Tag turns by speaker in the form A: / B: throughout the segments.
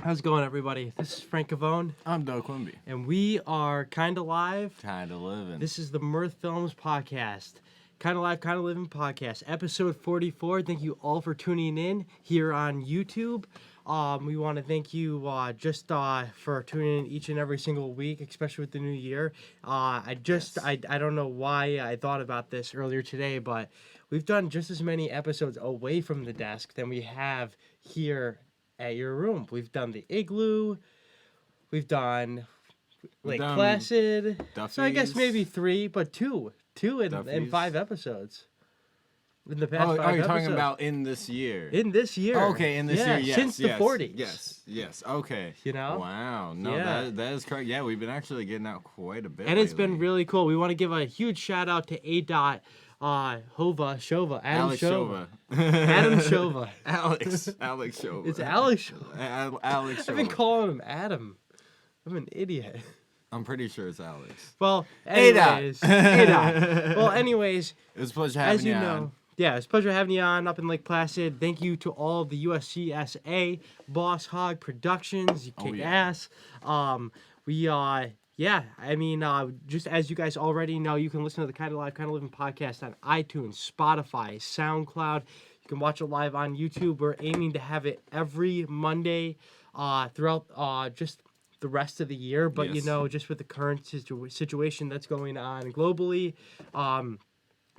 A: How's it going, everybody? This is Frank Cavone,
B: I'm Doug Quimby.
A: and we are Kinda Live.
B: Kinda Livin.
A: This is the Mirth Films podcast. Kinda Live, Kinda Livin podcast, episode 44. Thank you all for tuning in here on YouTube. We want to thank you for tuning in each and every single week, especially with the new year. I don't know why I thought about this earlier today, but we've done just as many episodes away from the desk than we have here at your room. We've done the Igloo. We've done Lake Placid.
B: Duffy's.
A: So I guess maybe three, but two in
B: Duffy's.
A: 5 episodes. In the past 5
B: you're
A: episodes.
B: talking about in this year?
A: In this year.
B: Okay, in this year, yes.
A: Since the 40s.
B: Yes, okay.
A: You know?
B: Wow. No,
A: Yeah.
B: that is correct. Yeah, we've been actually getting out quite a bit
A: And it's been
B: lately.
A: really cool. We want to give a huge shout out to Adam Shova.
B: Alex Shova.
A: Adam Shova.
B: Alex Shova.
A: It's Alex Shova.
B: Alex Shova.
A: I've been calling him Adam. I'm an idiot.
B: I'm pretty sure it's Alex.
A: Well, anyways. Adam. Well, anyways.
B: It was a pleasure having
A: As you
B: you
A: know,
B: on.
A: yeah, it's a pleasure having you on up in Lake Placid. Thank you to all of the USCSA, Boss Hog Productions. You kick ass. Just as you guys already know, you can listen to the Kinda Live, Kinda Livin podcast on iTunes, Spotify, SoundCloud. You can watch it live on YouTube. We're aiming to have it every Monday throughout just the rest of the year. But,
B: Yes.
A: just with the current situation that's going on globally,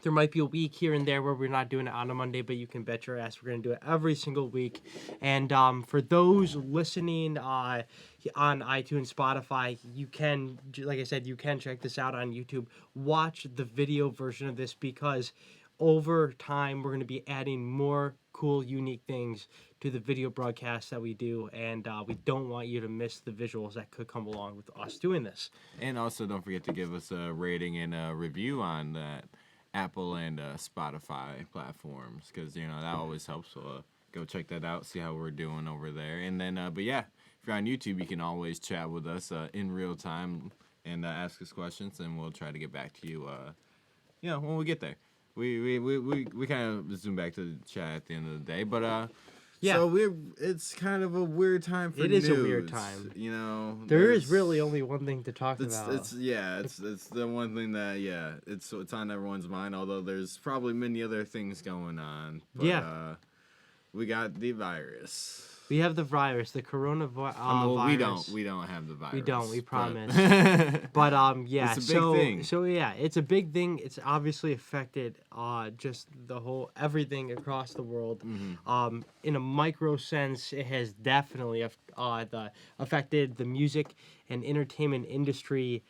A: there might be a week here and there where we're not doing it on a Monday, but you can bet your ass we're going to do it every single week. And for those listening on iTunes, Spotify, you can, like I said, you can check this out on YouTube. Watch the video version of this because over time we're going to be adding more cool, unique things to the video broadcasts that we do. And we don't want you to miss the visuals that could come along with us doing this.
B: And also don't forget to give us a rating and a review on that Apple and Spotify platforms, because that always helps. So go check that out, see how we're doing over there. And then but yeah, if you're on YouTube, you can always chat with us in real time and ask us questions, and we'll try to get back to you when we get there. We kind of zoom back to the chat at the end of the day, but
A: yeah.
B: So it's kind of a weird time for news.
A: It is a weird time. There is really only one thing to talk about.
B: It's the one thing that it's on everyone's mind. Although there's probably many other things going on. But, we got the virus.
A: We have the virus, the coronavirus.
B: We don't have the virus.
A: We don't. We promise. But yeah.
B: It's a big thing.
A: So yeah, it's a big thing. It's obviously affected just the whole everything across the world.
B: Mm-hmm.
A: In a micro sense, it has definitely affected the music and entertainment industry,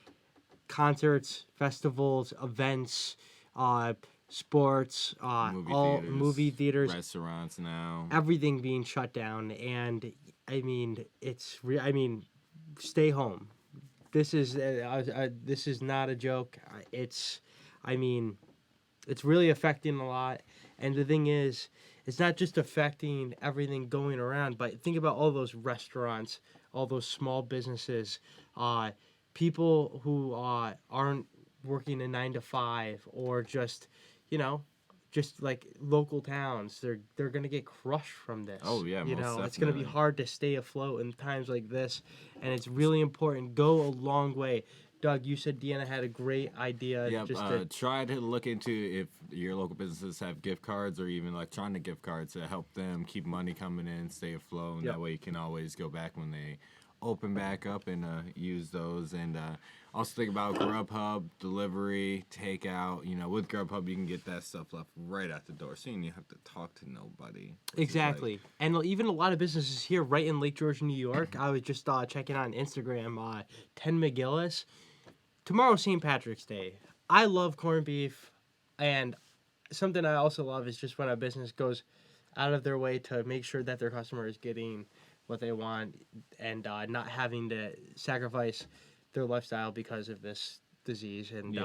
A: concerts, festivals, events, sports, movie theaters,
B: restaurants now,
A: everything being shut down. And stay home. This is not a joke. It's really affecting a lot. And the thing is, it's not just affecting everything going around, but think about all those restaurants, all those small businesses, people who aren't working a 9 to 5, or just like local towns. They're gonna get crushed from this.
B: Oh yeah,
A: it's gonna be hard to stay afloat in times like this, and it's really important. Go a long way. Doug, you said Deanna had a great idea.
B: Yeah, try to look into if your local businesses have gift cards or even electronic gift cards to help them keep money coming in, stay afloat, and that way you can always go back when they open back up and use those. And also think about Grubhub, delivery, takeout. With Grubhub, you can get that stuff left right at the door, so you have to talk to nobody.
A: Exactly. And even a lot of businesses here right in Lake George, New York. I was just checking on Instagram, 10 McGillis. Tomorrow's St. Patrick's Day. I love corned beef, and something I also love is just when a business goes out of their way to make sure that their customer is getting what they want and not having to sacrifice their lifestyle because of this disease. And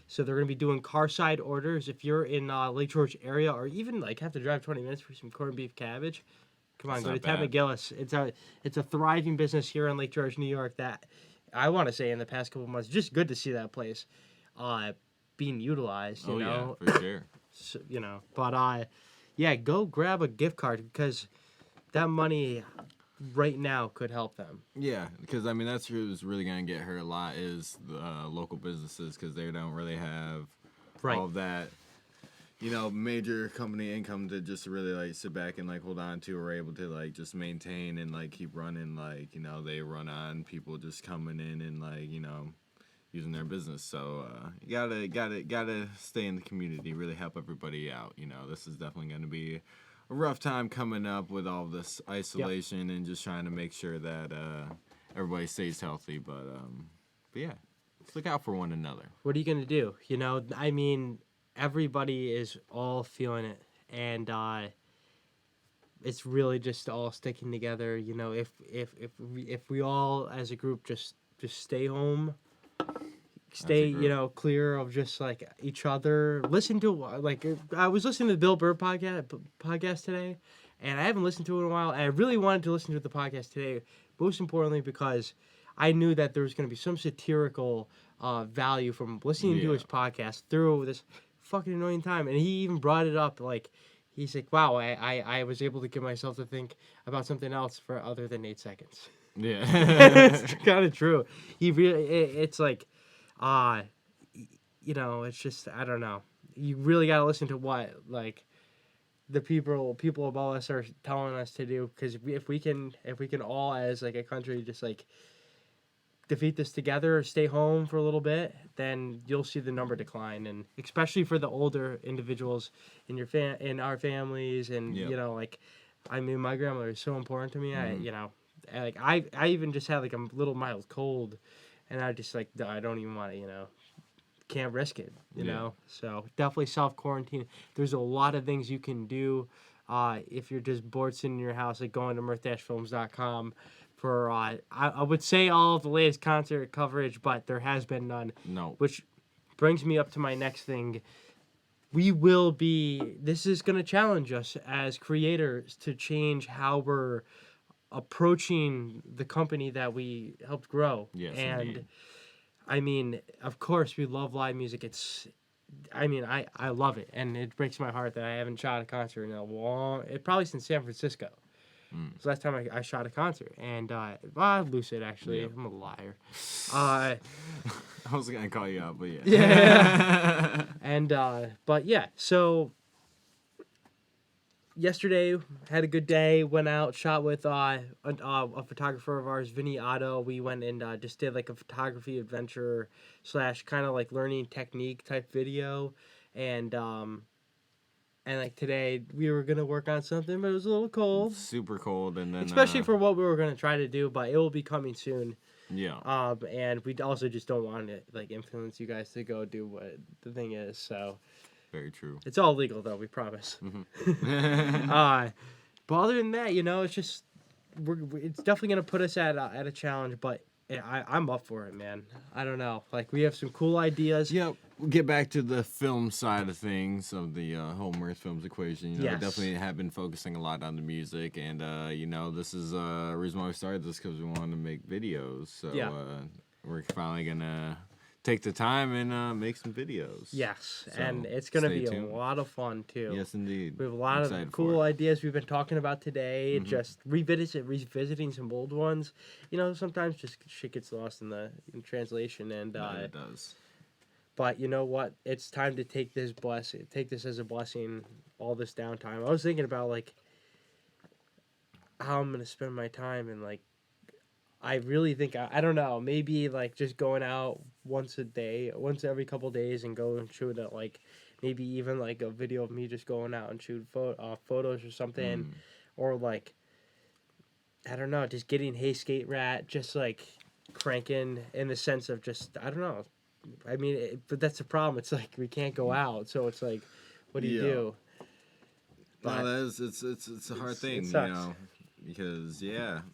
A: so they're going to be doing car-side orders. If you're in Lake George area, or even have to drive 20 minutes for some corned beef cabbage, come on, go to Ted McGillis. It's a thriving business here in Lake George, New York, that I want to say in the past couple of months, just good to see that place being utilized, you know.
B: Yeah, for sure.
A: So, go grab a gift card, because that money right now could help them.
B: Yeah, because I mean that's who's really gonna get hurt a lot is the local businesses because they don't really have
A: Right.
B: all of that, major company income to just really like sit back and like hold on to, or able to like just maintain and like keep running. Like they run on people just coming in and like using their business. So you gotta stay in the community, really help everybody out. This is definitely gonna be a rough time coming up with all this isolation and just trying to make sure that everybody stays healthy. But yeah, let's look out for one another.
A: What are you gonna do? I mean, everybody is all feeling it, and it's really just all sticking together. If we all as a group just stay home, stay clear of just like each other. Listen to like I was listening to the Bill Burr podcast today, and I haven't listened to it in a while. And I really wanted to listen to the podcast today, most importantly because I knew that there was going to be some satirical value from listening to his podcast through this fucking annoying time. And he even brought it up like. He's like, wow, I was able to get myself to think about something else for other than 8 seconds.
B: Yeah.
A: It's kind of true. It's like, it's just, I don't know. You really got to listen to what, like, the people above us are telling us to do. Because if we can all, as, like, a country, just, like, defeat this together, stay home for a little bit, then you'll see the number decline, and especially for the older individuals in your in our families, and I mean, my grandmother is so important to me. I even just had like a little mild cold, and I just like I don't even want to can't risk it, you know. So definitely self quarantine. There's a lot of things you can do if you're just bored sitting in your house, like going to mirth-films.com. For I would say all of the latest concert coverage, but there has been none.
B: No.
A: Which brings me up to my next thing. This is going to challenge us as creators to change how we're approaching the company that we helped grow.
B: Yes,
A: and
B: indeed.
A: I mean, of course, we love live music. I love it, and it breaks my heart that I haven't shot a concert in a long. It probably since San Francisco. It's the last time I shot a concert, and Lucid actually.
B: Yep.
A: I'm a liar.
B: I was gonna call you out, but yeah.
A: Yeah. And but yeah, so yesterday had a good day. Went out, shot with a photographer of ours, Vinny Otto. We went and just did like a photography adventure / kind of like learning technique type video, and like today, we were gonna work on something, but it was a little cold.
B: Super cold, and then
A: especially for what we were gonna try to do, but it will be coming soon.
B: Yeah.
A: And we also just don't want to like influence you guys to go do what the thing is. So.
B: Very true.
A: It's all legal though, we promise.
B: Mm-hmm.
A: But other than that, it's just it's definitely gonna put us at a challenge, but. I'm up for it, man. I don't know. Like, we have some cool ideas.
B: Yep. We'll get back to the film side of things, of the whole Mirth Films equation.
A: Yes.
B: Definitely have been focusing a lot on the music. And, this is the reason why we started this, because we wanted to make videos. So we're finally going to take the time and make some videos.
A: Yes.
B: So,
A: and it's going to be
B: tuned.
A: a lot of fun, too.
B: Yes, indeed.
A: We have a lot of cool ideas we've been talking about today.
B: Mm-hmm.
A: Just revisiting some old ones. Sometimes just shit gets lost in translation. And
B: it does.
A: But you know what? It's time to take this as a blessing, all this downtime. I was thinking about, like, how I'm going to spend my time, and, like, I really think, I don't know, maybe, like, just going out once every couple days and go and shoot it, like, maybe even, like, a video of me just going out and shoot photos or something. Or, like, I don't know, just getting Hey Skate Rat, just, like, cranking in the sense of just, I don't know. I mean, but that's the problem. It's, like, we can't go out, so it's, like, what do you do?
B: But it's a hard thing, because,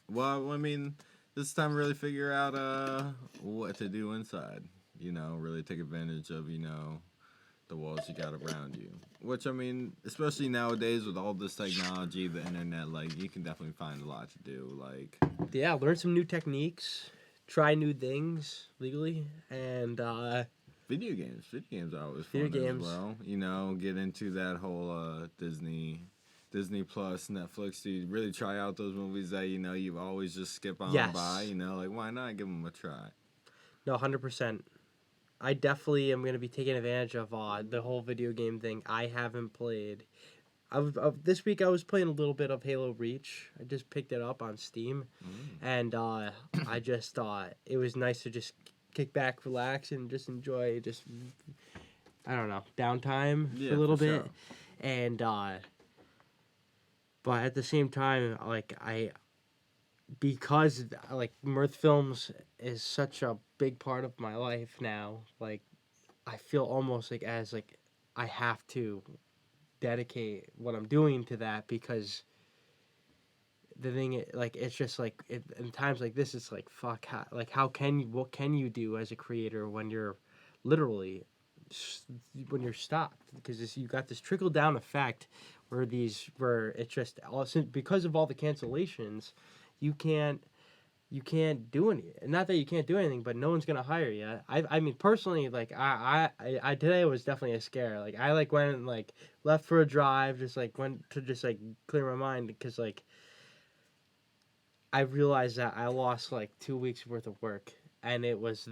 B: well, I mean... This time, really figure out what to do inside. Really take advantage of the walls you got around you. Which, I mean, especially nowadays with all this technology, the internet, like, you can definitely find a lot to do. Like,
A: learn some new techniques, try new things legally, and
B: video games. Video games are always fun as well. Get into that whole Disney Disney Plus, Netflix, to really try out those movies that you always just skip on
A: Yes.
B: by. Like why not give them a try?
A: No, 100%. I definitely am gonna be taking advantage of the whole video game thing. I haven't played. This week I was playing a little bit of Halo Reach. I just picked it up on Steam, and I just thought it was nice to just kick back, relax, and just enjoy I don't know, downtime for a little bit,
B: sure.
A: and but at the same time, like because like Mirth Films is such a big part of my life now. Like I feel almost like I have to dedicate what I'm doing to that because the thing like it's just like in times like this it's like fuck how can you what can you do as a creator when you're literally when you're stopped because you got this trickle down effect where it's just because of all the cancellations you can't do anything. Not that you can't do anything, but no one's gonna hire you. I mean, personally, like I today was definitely a scare. Like I went and left for a drive, just went to just clear my mind because I realized that I lost 2 weeks worth of work, and it was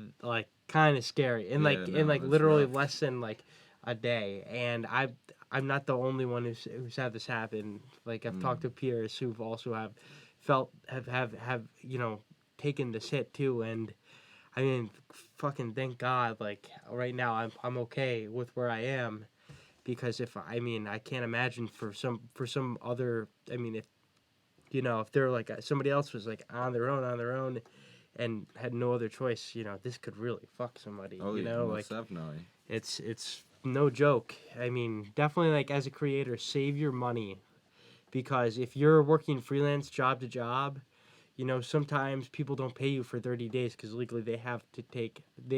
A: kind of scary. In
B: That's
A: literally
B: rough.
A: less than a day, and I'm not the only one who's had this happen. Like I've talked to peers who've also have taken this hit too, and I mean, fucking thank God. Like right now, I'm okay with where I am, because I can't imagine for some other. I mean, if they're somebody else was on their own, and had no other choice, this could really fuck somebody.
B: Oh yeah, most definitely.
A: It's no joke. I mean, definitely as a creator, save your money, because if you're working freelance job to job, sometimes people don't pay you for 30 days because legally they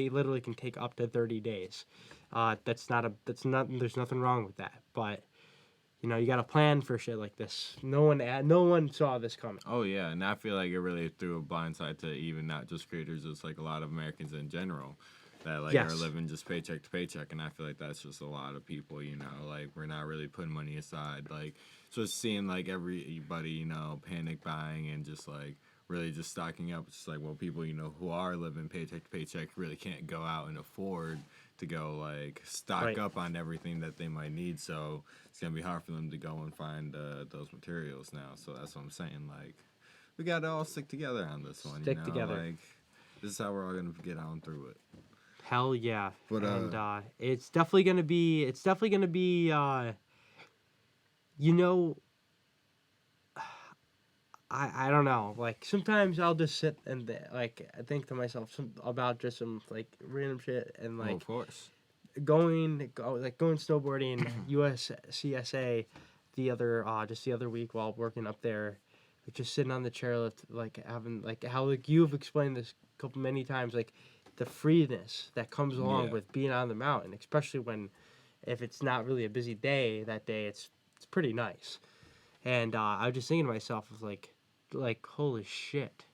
A: literally can take up to 30 days. There's nothing wrong with that. But, you got to plan for shit like this. No one saw this coming.
B: Oh yeah, and I feel like it really threw a blindside to even not just creators, it's a lot of Americans in general that
A: Yes.
B: are living just paycheck to paycheck, and I feel like that's just a lot of people. We're not really putting money aside. So seeing everybody panic buying and just really just stocking up. It's just well, people who are living paycheck to paycheck really can't go out and afford to go stock
A: Right.
B: up on everything that they might need. So it's gonna be hard for them to go and find those materials now. So that's what I'm saying. We gotta all stick together on this one.
A: Stick together.
B: This is how we're all gonna get on through it.
A: Hell yeah.
B: But,
A: and it's definitely gonna be I don't know. Sometimes I'll just sit and I think to myself about just some random shit, and
B: of course.
A: going snowboarding USCSA the other week while working up there, just sitting on the chairlift, having how you've explained this many times, the freeness that comes along
B: Yeah.
A: with being on the mountain, especially if it's not really a busy day that day, it's pretty nice. And I was just thinking to myself, I was holy shit,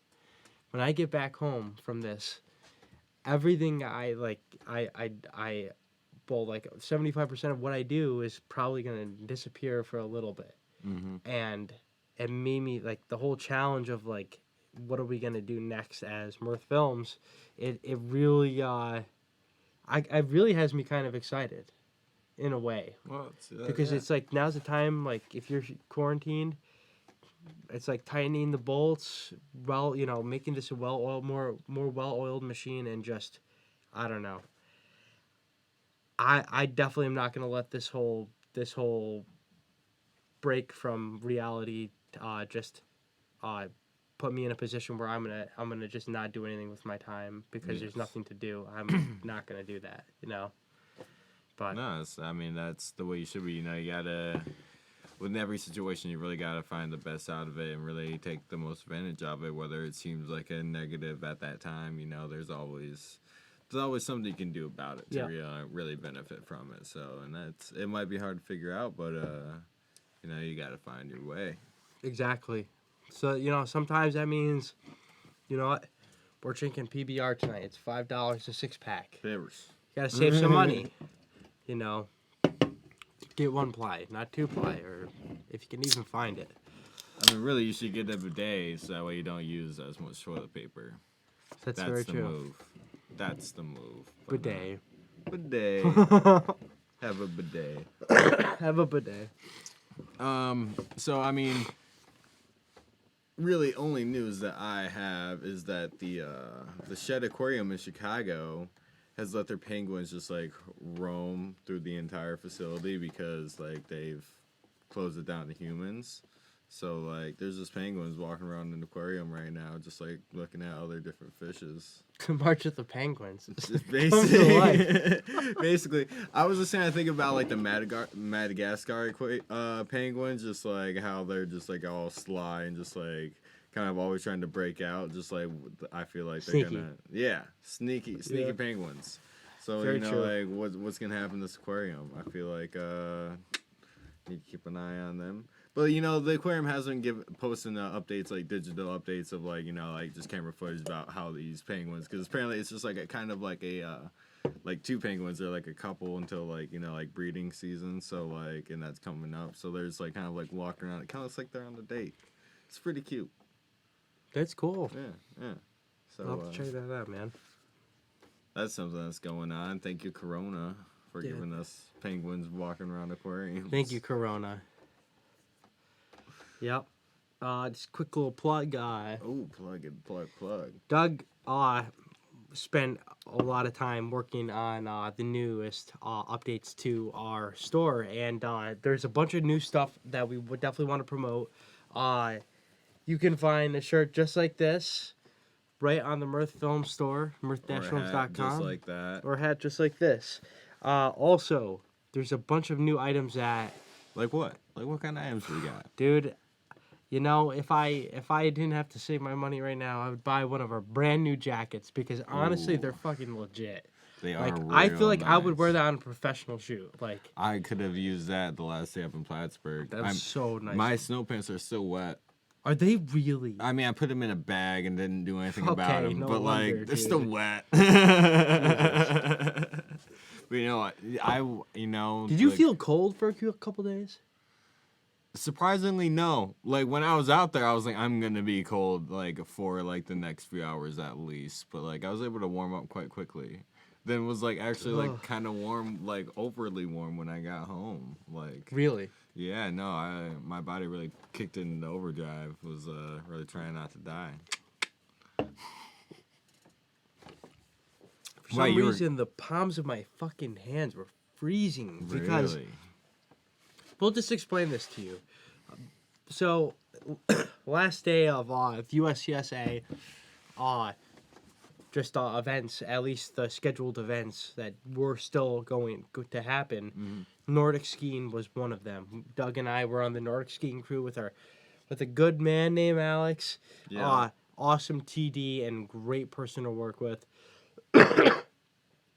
A: when I get back home from this, everything I 75% of what I do is probably gonna disappear for a little bit.
B: Mm-hmm.
A: And it made me the whole challenge of what are we gonna do next as Mirth Films. It really I really has me kind of excited, in a way,
B: Well,
A: because it's now's the time. If you're quarantined, it's tightening the bolts, making this a more well-oiled machine, and just I don't know. I definitely am not gonna let this whole break from reality just put me in a position where I'm gonna just not do anything with my time because there's
B: Yes.
A: nothing to do. I'm not gonna do that, But
B: No, that's the way you should be. You gotta, with every situation, you really gotta find the best out of it and really take the most advantage of it. Whether it seems like a negative at that time, there's always something you can do about it to
A: Yeah.
B: really benefit from it. So, and it might be hard to figure out, but you gotta find your way.
A: Exactly. So sometimes that means, what, we're drinking PBR tonight. It's $5 a 6-pack.
B: Favors.
A: You gotta save some money. Get 1 ply, not 2 ply, or if you can even find it.
B: I mean, really, you should get a bidet so that way you don't use as much toilet paper.
A: That's very
B: the
A: true.
B: move. That's the move. But
A: Bidet.
B: Bidet. Have a bidet.
A: Have a bidet.
B: So I mean, really, only news that I have is that the Shed Aquarium in Chicago has let their penguins just like roam through the entire facility because like they've closed it down to humans. So like there's just penguins walking around in the aquarium right now, just like looking at other different fishes.
A: March of the Penguins.
B: Basically, I was just trying to think about like the Madagascar penguins, just like how they're just like all sly and just like kind of always trying to break out. Just like I feel like they're
A: Sneaky.
B: sneaky penguins. So
A: Very true.
B: like what's gonna happen in this aquarium? I feel like need to keep an eye on them. But the aquarium hasn't posting updates, like digital updates of like like just camera footage about how these penguins, because apparently it's just like a kind of like a like two penguins, they're like a couple until like like breeding season, so like, and that's coming up, so there's like kind of like walking around, it kind of looks like they're on a date. It's pretty cute.
A: That's cool.
B: Yeah. So
A: I'll have to check that out, man.
B: That's something that's going on. Thank you, Corona, for giving us penguins walking around aquariums.
A: Thank you, Corona. Yep. Just a quick little plug.
B: Plug.
A: Doug spent a lot of time working on the newest updates to our store, and there's a bunch of new stuff that we would definitely want to promote. You can find a shirt just like this right on the Mirth Films store, mirth-films.com.
B: Just like that.
A: Or a hat just like this. Also, there's a bunch of new items that...
B: Like what? Like what kind of items we got?
A: Dude, if I didn't have to save my money right now, I would buy one of our brand new jackets because honestly, they're fucking legit.
B: They
A: like,
B: are.
A: I feel like
B: nice.
A: I would wear that on a professional shoot. Like
B: I could have used that the last day up in Plattsburgh.
A: That's so nice.
B: My snow pants are still wet.
A: Are they really?
B: I mean, I put them in a bag and didn't do anything about them,
A: no
B: but
A: wonder,
B: like they're
A: dude.
B: still wet. But
A: Did you feel cold for a couple days?
B: Surprisingly, no. Like when I was out there, I was like, I'm gonna be cold like for like the next few hours at least. But like I was able to warm up quite quickly. Then was like actually like kind of warm, like overly warm when I got home. Like
A: Really?
B: Yeah, no. My body really kicked into overdrive. Was really trying not to die.
A: For some reason, the palms of my fucking hands were freezing because.
B: Really?
A: We'll just explain this to you. So, last day of USCSA, just events, at least the scheduled events that were still going to happen.
B: Mm-hmm.
A: Nordic skiing was one of them. Doug and I were on the Nordic skiing crew with a good man named Alex.
B: Yeah.
A: Awesome TD and great person to work with.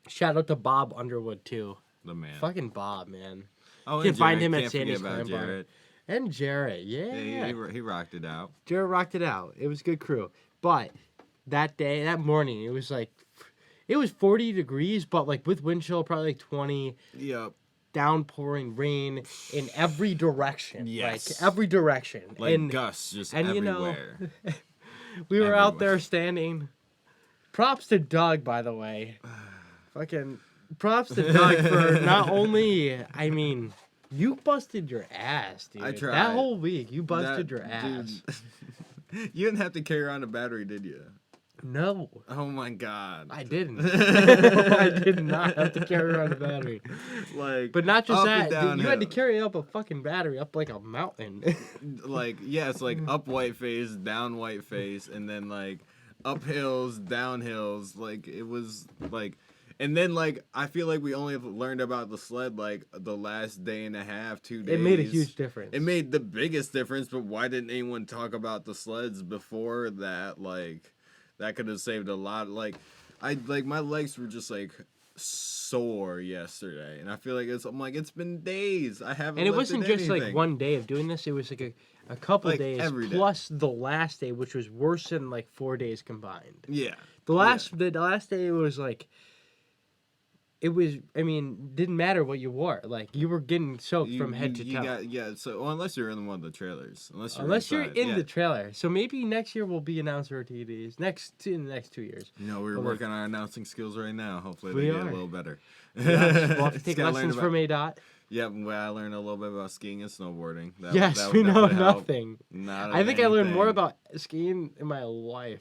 A: Shout out to Bob Underwood too.
B: The man.
A: Fucking Bob, man.
B: Oh,
A: you can find him at
B: Can't
A: Sandy's
B: forget about
A: Clam Bar.
B: Jarrett.
A: And Jarrett, yeah.
B: He rocked it out.
A: Jarrett rocked it out. It was a good crew. But that morning, it was 40 degrees, but like with wind chill, probably like 20.
B: Yep.
A: Downpouring rain in every direction.
B: Yes.
A: Like every direction.
B: Like gusts just everywhere.
A: We were out there standing. Props to Doug, by the way. Fucking props to Doug for not only, I mean, you busted your ass, dude.
B: I tried.
A: That whole week, you busted your ass.
B: Dude, you didn't have to carry around a battery, did you?
A: No.
B: Oh my god.
A: I didn't. I did not have to carry around a battery.
B: Like,
A: but not just that.
B: Dude,
A: you had to carry up a fucking battery up like a mountain.
B: Like, yeah, it's like up white face, down white face, and then like up hills, down hills. Like it was like. And then, like, I feel like we only learned about the sled, like, the last day and a half, 2 days.
A: It made a huge difference.
B: It made the biggest difference, but why didn't anyone talk about the sleds before that? Like, that could have saved a lot. Like, my legs were just, like, sore yesterday. And I feel like it's been days. I haven't
A: And it wasn't just,
B: anything.
A: like, one day of doing this. It was, like, a couple
B: like,
A: days
B: every day.
A: plus the last day, which was worse than, like, 4 days combined.
B: Yeah.
A: The last day was, like... it was. I mean, didn't matter what you wore. Like you were getting soaked from head to toe.
B: So unless you're in one of the trailers,
A: Unless you're
B: inside,
A: in the trailer. So maybe next year we'll be announcer TDs. In the next 2 years.
B: We're working on our announcing skills right now. Hopefully
A: We
B: they get
A: are.
B: a little better.
A: Yeah, we'll have to take lessons from A-Dot.
B: Yeah, well, I learned a little bit about skiing and snowboarding.
A: Yes,
B: that
A: we
B: would
A: know
B: definitely help.
A: nothing.
B: Not
A: I think I learned more
B: anything.
A: about skiing in my life.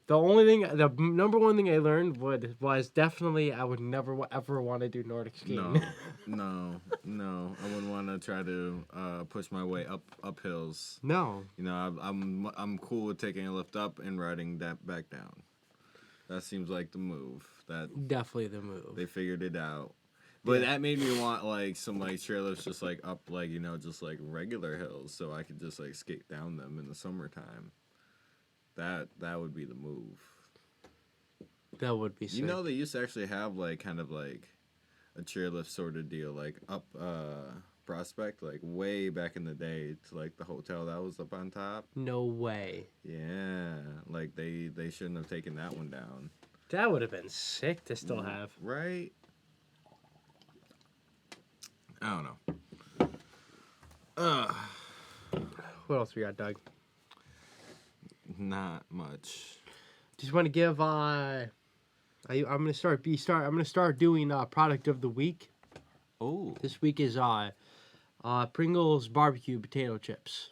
A: The number one thing I learned was definitely I would never ever want to do Nordic skiing.
B: No. I wouldn't want to try to push my way up hills.
A: No.
B: I'm cool with taking a lift up and riding that back down. That seems like the move. That
A: Definitely the move.
B: they figured it out. But that made me want like some like trailers just like up like just like regular hills so I could just like skate down them in the summertime. That would be the move.
A: That would be sick.
B: They used to actually have like kind of like a chairlift sort of deal like up Prospect like way back in the day to like the hotel that was up on top.
A: No way.
B: Yeah, like they shouldn't have taken that one down.
A: That would have been sick to still have.
B: Right? I don't know.
A: What else we got, Doug?
B: Not much.
A: Just want to give I'm gonna start doing product of the week.
B: Oh,
A: This week is Pringles barbecue potato chips.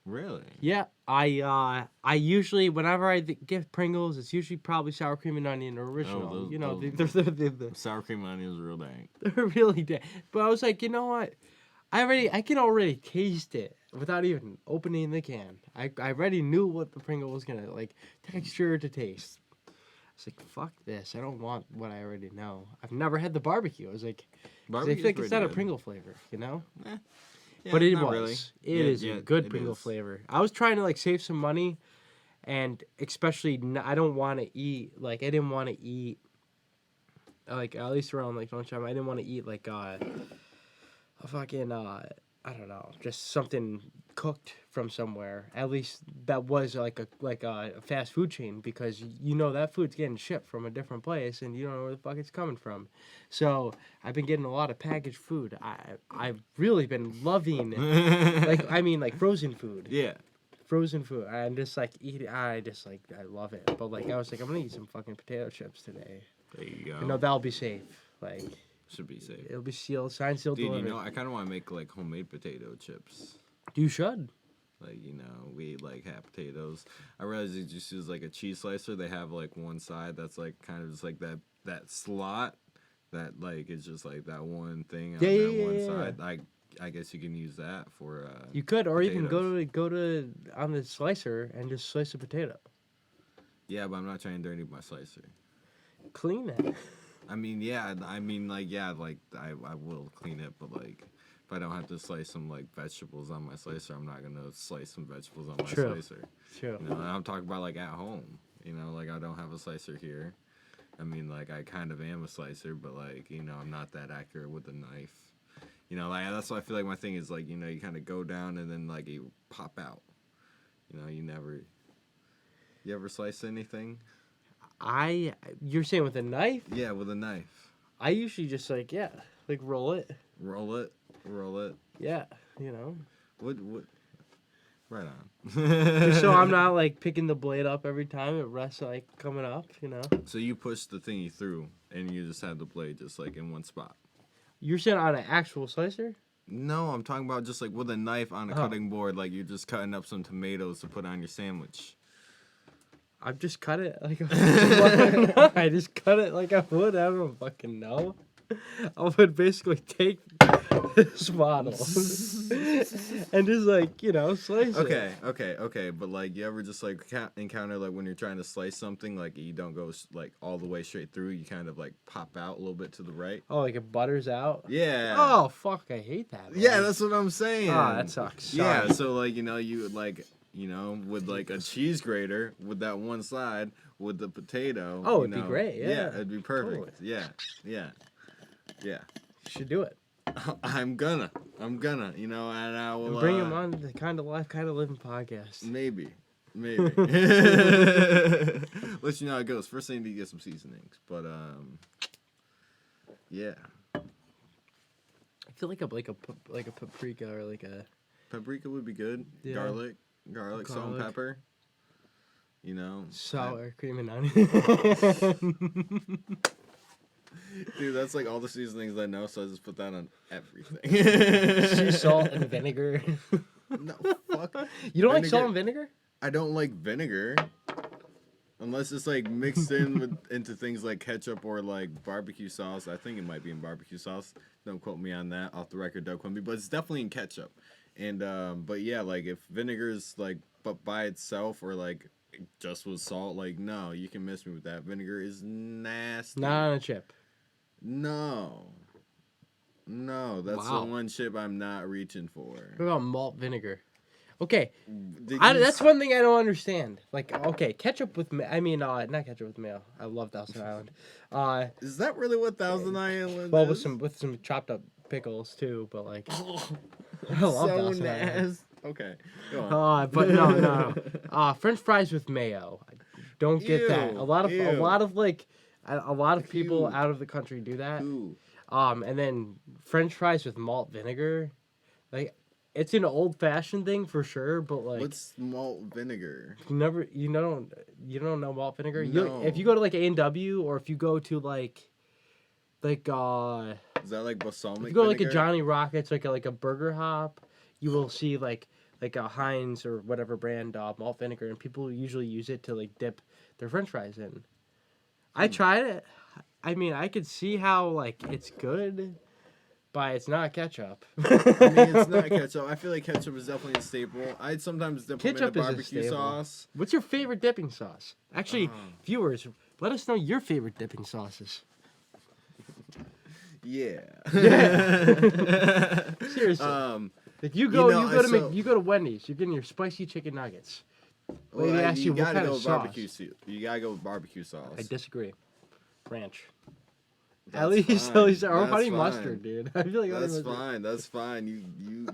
B: really?
A: Yeah, I usually whenever I get Pringles, it's usually probably sour cream and onion or original.
B: those- Sour cream and onion is real dang.
A: They're really dead. But I was like, you know what? I can already taste it without even opening the can. I already knew what the Pringle was gonna like texture to taste. I was like, fuck this. I don't want what I already know. I've never had the barbecue. I was like, 'cause I feel like it's not a Pringle flavor,
B: Yeah,
A: but it
B: not
A: was.
B: really.
A: It is
B: Yeah,
A: a good
B: it
A: Pringle
B: is.
A: flavor. I was trying to like save some money, and especially I don't want to eat like I didn't want to eat like at least around like lunchtime. I didn't want to eat like a fucking I don't know, just something cooked from somewhere. At least that was like a fast food chain because that food's getting shipped from a different place and you don't know where the fuck it's coming from. So I've been getting a lot of packaged food. I've really been loving like frozen food.
B: Yeah.
A: Frozen food. I'm just like eating. I love it. But like I was like I'm gonna eat some fucking potato chips today.
B: There you go.
A: You know that'll be safe. Like
B: Should be safe.
A: it'll be signed, sealed,
B: Dude,
A: delivered.
B: I kind of want to make like homemade potato chips.
A: You should.
B: Like, we like have potatoes. I realize you just use like a cheese slicer. They have like one side that's like kind of just like that slot that like is just like that one thing on that one side. I guess you can use that for
A: You could, or even
B: potatoes.
A: go to on the slicer and just slice a potato.
B: Yeah, but I'm not trying to dirty my slicer.
A: Clean it.
B: I will clean it, but like if I don't have to slice some like vegetables on my slicer, I'm not gonna slice some vegetables on my slicer.
A: True.
B: And I'm talking about like at home. Like I don't have a slicer here. I mean, like I kind of am a slicer, but like I'm not that accurate with a knife. Like that's why I feel like my thing is like you kind of go down and then like you pop out. You ever slice anything?
A: You're saying with a knife?
B: Yeah, with a knife.
A: I usually just roll it.
B: Roll it.
A: Yeah,
B: What? Right on.
A: Just so I'm not like picking the blade up every time it rests like coming up.
B: So you push the thingy through, and you just have the blade just like in one spot.
A: You're saying on an actual slicer?
B: No, I'm talking about just like with a knife on a cutting board, like you're just cutting up some tomatoes to put on your sandwich.
A: I've just cut it like I just cut it like I would. I don't fucking know. I would basically take this model and just slice it.
B: Okay, but like you ever just like encounter like when you're trying to slice something like you don't go like all the way straight through, you kind of like pop out a little bit to the right.
A: Oh, like it butters out.
B: Yeah.
A: Oh fuck, I hate that. Man.
B: Yeah, that's what I'm saying.
A: Oh, that sucks.
B: Yeah,
A: Sorry.
B: so like you would like with like a cheese grater with that one side with the potato.
A: Oh, it'd be great. Yeah,
B: it'd be perfect.
A: Totally.
B: Yeah.
A: You should do it.
B: I'm gonna, and I will
A: And bring him on the Kind of Life, Kind of Living podcast.
B: Maybe. Let you know how it goes. First thing to get some seasonings, but Yeah.
A: I feel like a paprika or like a
B: Paprika would be good.
A: Yeah.
B: Garlic, salt and
A: Garlic.
B: pepper. You know.
A: sour cream and onion.
B: Dude, that's like all the seasonings I know, so I just put that on everything.
A: Sea salt and vinegar.
B: No, fuck.
A: You don't like
B: Vinegar-
A: salt and vinegar?
B: I don't like vinegar. Unless it's like mixed into things like ketchup or like barbecue sauce. I think it might be in barbecue sauce. Don't quote me on that. Off the record, don't quote me. But it's definitely in ketchup. And but yeah, like if vinegar's like but by itself or like just with salt, like no, you can miss me with that. Vinegar is nasty.
A: Not on a chip.
B: No, that's
A: Wow.
B: the one chip I'm not reaching for.
A: What about malt vinegar? Okay,
B: Did
A: that's one thing I don't understand. Like, okay, ketchup with not ketchup with mayo. I love Thousand Island.
B: Is that really what Thousand Island
A: Well,
B: is?
A: with some chopped up pickles too, but like, I love
B: So
A: Thousand Island.
B: nasty. Okay, go on.
A: But no. French fries with mayo. I don't get that.
B: Ew,
A: A lot of people
B: Ew.
A: out of the country do that.
B: Ooh.
A: And then French fries with malt vinegar, like it's an old fashioned thing for sure. But like,
B: What's malt vinegar?
A: you don't know malt vinegar.
B: No.
A: If you go to like A&W or if you go to like
B: Is that like balsamic
A: if you go to like a
B: vinegar?
A: Johnny Rockets, like a Burger Hop, you will see like a Heinz or whatever brand malt vinegar, and people usually use it to like dip their French fries in. I tried it. I mean, I could see how like it's good, but it's not ketchup.
B: I mean, it's not ketchup. I feel like ketchup is definitely a staple. I'd sometimes dip them
A: Ketchup
B: into
A: is a
B: barbecue
A: staple.
B: sauce.
A: What's your favorite dipping sauce? Actually, viewers, let us know your favorite dipping sauces.
B: Yeah.
A: Seriously. Like you go to Wendy's, you're getting your spicy chicken nuggets.
B: Well,
A: Lady asks you what
B: gotta
A: kind
B: go
A: of
B: with
A: sauce.
B: barbecue. You gotta go with barbecue sauce.
A: I disagree. Ranch.
B: That's
A: At least
B: fine.
A: or
B: That's
A: honey
B: fine.
A: mustard, dude. I feel like honey
B: That's
A: mustard.
B: fine. That's fine.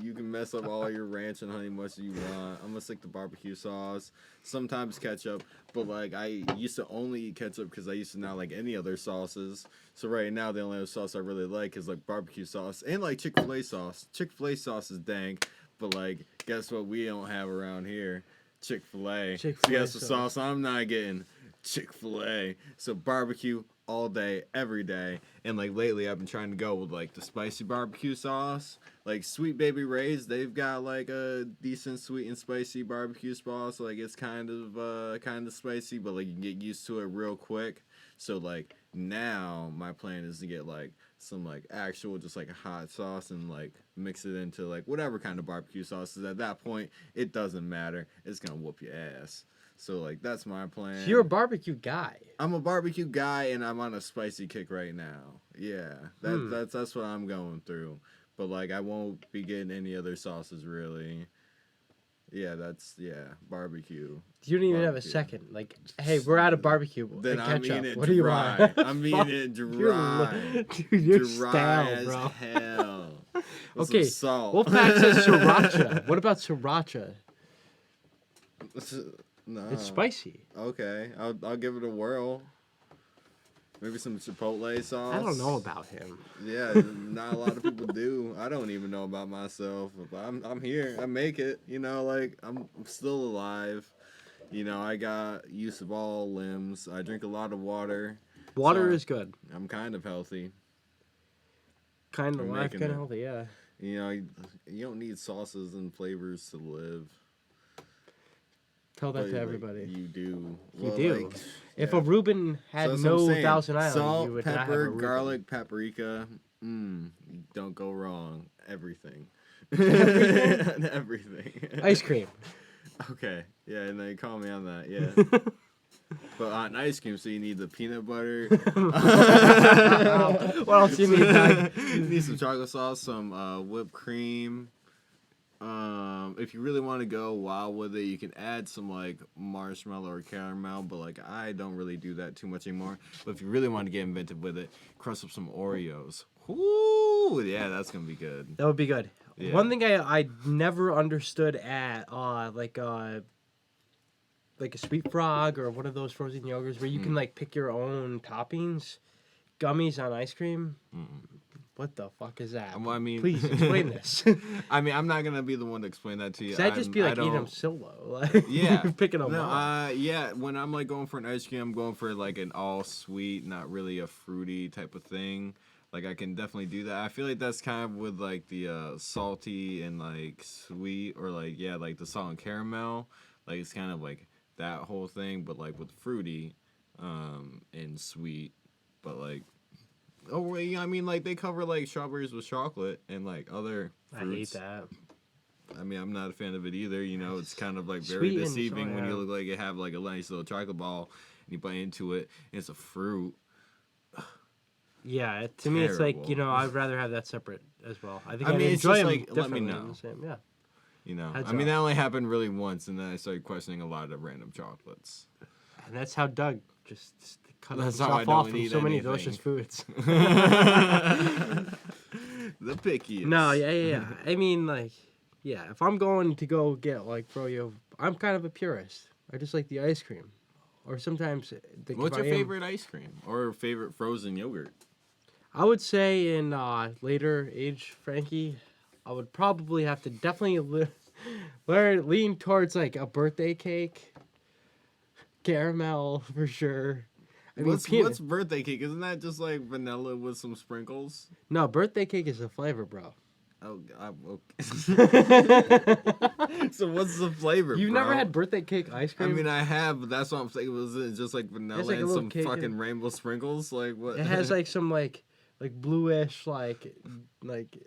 B: You can mess up all your ranch and honey mustard you want. I'm gonna stick to barbecue sauce. Sometimes ketchup, but like I used to only eat ketchup because I used to not like any other sauces. So right now the only other sauce I really like is like barbecue sauce and like Chick-fil-A sauce. Chick-fil-A sauce is dank, but like guess what we don't have around here? Chick-fil-A.
A: Chick-fil-A
B: Guess the sauce I'm not getting? Chick-fil-A. So barbecue all day, every day. And like lately I've been trying to go with like the spicy barbecue sauce. Like Sweet Baby Ray's, they've got like a decent sweet and spicy barbecue sauce. Like it's kind of spicy, but like you can get used to it real quick. So like now my plan is to get like some like actual just like a hot sauce and like mix it into like whatever kind of barbecue sauce is. At that point it doesn't matter. It's gonna whoop your ass. So like that's my plan.
A: So you're a barbecue guy.
B: I'm a barbecue guy and I'm on a spicy kick right now. Yeah, that's what I'm going through. But like I won't be getting any other sauces really. Yeah, barbecue.
A: You don't even have a
B: Barbecue.
A: second. Like, hey, we're out of barbecue.
B: Then
A: like
B: I'm
A: ketchup.
B: eating it
A: What do you
B: dry.
A: want?
B: I'm eating it dry.
A: Dude, you're
B: Dry
A: stale,
B: as
A: bro.
B: hell. With
A: Okay,
B: some salt.
A: Wolfpack says sriracha. What about sriracha?
B: No.
A: It's spicy.
B: Okay, I'll give it a whirl. Maybe some chipotle sauce.
A: I don't know about him.
B: Yeah, not a lot of people do. I don't even know about myself. But I'm here. I make it. You know, like I'm still alive. You know, I got use of all limbs. I drink a lot of water.
A: Water
B: So,
A: is good.
B: I'm kind of healthy.
A: Kind of
B: I'm
A: alive,
B: making
A: kind
B: it.
A: of healthy, yeah.
B: You know, you don't need sauces and flavors to live.
A: Tell that
B: But,
A: to
B: like,
A: everybody.
B: you do.
A: You
B: Well,
A: do.
B: like,
A: If
B: yeah.
A: a Reuben had
B: that's what I'm
A: no
B: saying.
A: Thousand Island,
B: Salt,
A: you would not have a
B: pepper,
A: Reuben.
B: garlic, paprika. Don't go wrong. Everything.
A: Everything?
B: Everything.
A: Ice cream.
B: Okay. Yeah, and then call me on that. Yeah. But on ice cream, so you need the peanut butter.
A: What else you need, Doug?
B: You need some chocolate sauce, some whipped cream. If you really want to go wild with it, you can add some like marshmallow or caramel, but like I don't really do that too much anymore. But if you really want to get inventive with it, crush up some Oreos. Ooh, yeah, that's gonna be good.
A: That would be good.
B: Yeah.
A: One thing I never understood at like a Sweet Frog or one of those frozen yogurts where you can like pick your own toppings. Gummies on ice cream?
B: Mm-mm.
A: What the fuck is that?
B: Well, I mean,
A: Please explain this.
B: I mean, I'm not gonna be the one to explain that to you.
A: That'd just be
B: I
A: like eating them
B: don't-
A: solo. Like,
B: Yeah,
A: you're picking them
B: no,
A: up.
B: yeah. When I'm like going for an ice cream, I'm going for like an all sweet, not really a fruity type of thing. Like I can definitely do that. I feel like that's kind of with like the salty and like sweet, or like like the salt and caramel. Like it's kind of like that whole thing, but like with fruity, and sweet. But like, oh wait, I mean like they cover like strawberries with chocolate and like other fruits.
A: I hate that.
B: I mean, I'm not a fan of it either. You know, it's kind of like very
A: Sweet and
B: deceiving when you
A: yeah.
B: look like you have like a nice little chocolate ball and you bite into it and it's a fruit.
A: Yeah, to me it's like, you
B: Terrible.
A: know, I'd rather have that separate as well. I think
B: I
A: I'd
B: mean, it's
A: enjoy
B: just
A: them
B: like, let me
A: differently than
B: know.
A: the same. Yeah.
B: You know,
A: Heads
B: I mean,
A: up.
B: that only happened really once, and then I started questioning a lot of random chocolates.
A: And that's how Doug just cut
B: That's how I
A: himself
B: don't
A: off from
B: eat
A: so many
B: anything.
A: delicious foods.
B: The pickiest.
A: No, yeah. I mean, like, yeah, if I'm going to go get, like, froyo, I'm kind of a purist. I just like the ice cream. Or sometimes...
B: What's your favorite ice cream or favorite frozen yogurt?
A: I would say in later age, Frankie, I would probably have to definitely lean towards, like, a birthday cake. Caramel, for sure. I mean,
B: What's birthday cake? Isn't that just like vanilla with some sprinkles?
A: No, birthday cake is a flavor, bro.
B: Oh, okay. So what's the flavor?
A: You've
B: bro?
A: never had birthday cake ice
B: I
A: cream?
B: mean, I have, but that's what I'm saying. Was it just like vanilla
A: like a
B: and
A: little
B: some
A: cake
B: fucking
A: in-
B: rainbow sprinkles? Like what?
A: It has like some like bluish like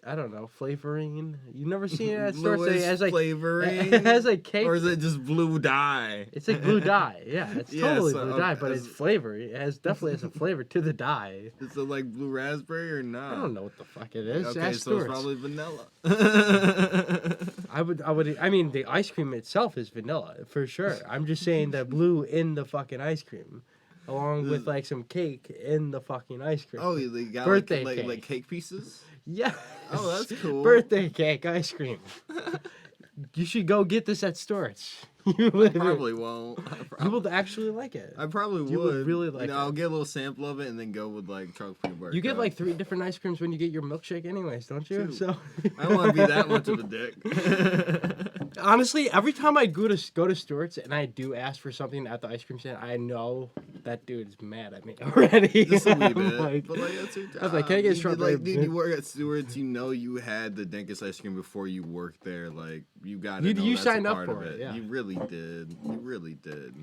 A: I don't know flavoring. You never seen it at stores?
B: Bluish
A: It has like
B: flavoring.
A: It has like cake.
B: Or is it just blue dye?
A: It's like blue dye. Yeah, it's
B: Yeah,
A: totally
B: so,
A: blue dye,
B: okay,
A: but it's flavor. It has definitely has a flavor to the dye.
B: Is it like blue raspberry or not?
A: I don't know what the fuck it is.
B: Okay,
A: Ask
B: so it's
A: Stewart's.
B: probably vanilla.
A: I mean, the ice cream itself is vanilla for sure. I'm just saying the blue in the fucking ice cream, along with like some cake in the fucking ice cream.
B: Oh, they got
A: Birthday
B: like
A: cake.
B: cake pieces.
A: Yeah.
B: Oh, that's cool.
A: Birthday cake ice cream. You should go get this at Stewart's. You would
B: Probably won't.
A: You will actually like it.
B: I probably
A: You would
B: would.
A: really like
B: I'll
A: it.
B: get a little sample of it and then go with like chocolate peanut butter.
A: You get
B: cup.
A: like 3 different ice creams when you get your milkshake, anyways, don't you?
B: 2.
A: So
B: I don't want to be that much of a dick.
A: honestly, every time I go to Stewart's and I do ask for something at the ice cream stand, I know that dude is mad at me already.
B: Just a wee
A: I'm
B: bit.
A: like-
B: But like that's your job.
A: I was like, "Can I get
B: You-
A: strawberry
B: Like, dude, you work at Stewart's. You know you had the dankest ice cream before you worked there. Like you got to know
A: You
B: that's
A: signed
B: a
A: up
B: part
A: for
B: of
A: it, yeah.
B: You really did. You really did.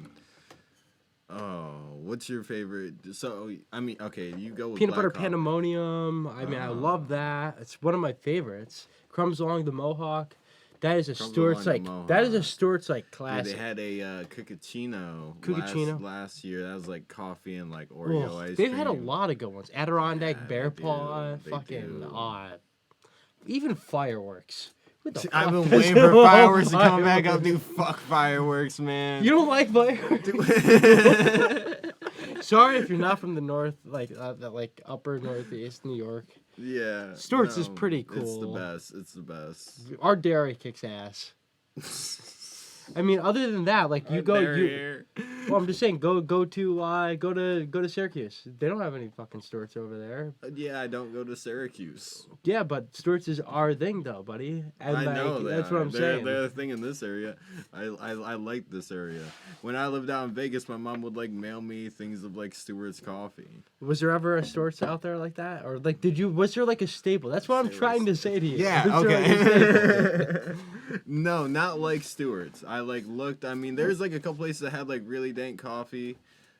B: Oh, what's your favorite? So I mean, okay, you go with
A: Peanut
B: black
A: butter
B: coffee.
A: pandemonium. I mean, I love that. It's one of my favorites. Crumbs along the Mohawk. That is a
B: Crumbs
A: Stewart's
B: along
A: like
B: the
A: that is a
B: Mohawk.
A: Stewart's like
B: Dude,
A: classic.
B: they had a cucccino
A: Cucccino.
B: last year. That was like coffee and like Oreo
A: Ugh,
B: ice
A: they've
B: cream.
A: had a lot of good ones. Adirondack
B: Yeah,
A: Bear
B: they
A: Paw,
B: do. They
A: fucking
B: do.
A: even fireworks. Who the
B: I've
A: fuck
B: been
A: does
B: waiting for
A: love
B: fireworks to come back up.
A: fireworks?
B: Dude, fuck fireworks, man.
A: You don't like fireworks? Sorry if you're not from the north, like upper northeast New York.
B: Yeah.
A: Stewart's is pretty
B: It's the
A: cool.
B: best. It's the best.
A: Our dairy kicks ass. I mean, other than that, like you go, you. Well, I'm just saying, go to Syracuse. They don't have any fucking Stewart's over there.
B: Yeah, I don't go to Syracuse.
A: Yeah, but Stewart's is our thing, though, buddy. And
B: I know they
A: that's
B: are.
A: what I'm saying.
B: They're the thing in this area. I like this area. When I lived out in Vegas, my mom would like mail me things of like Stewart's coffee.
A: Was there ever a Stewart's out there like that, or like was there like a staple? That's what I'm trying to say to you.
B: Yeah,
A: Was there, like, a
B: okay. No, not like Stewart's. I like looked. I mean, there's like a couple places that had like really dank coffee.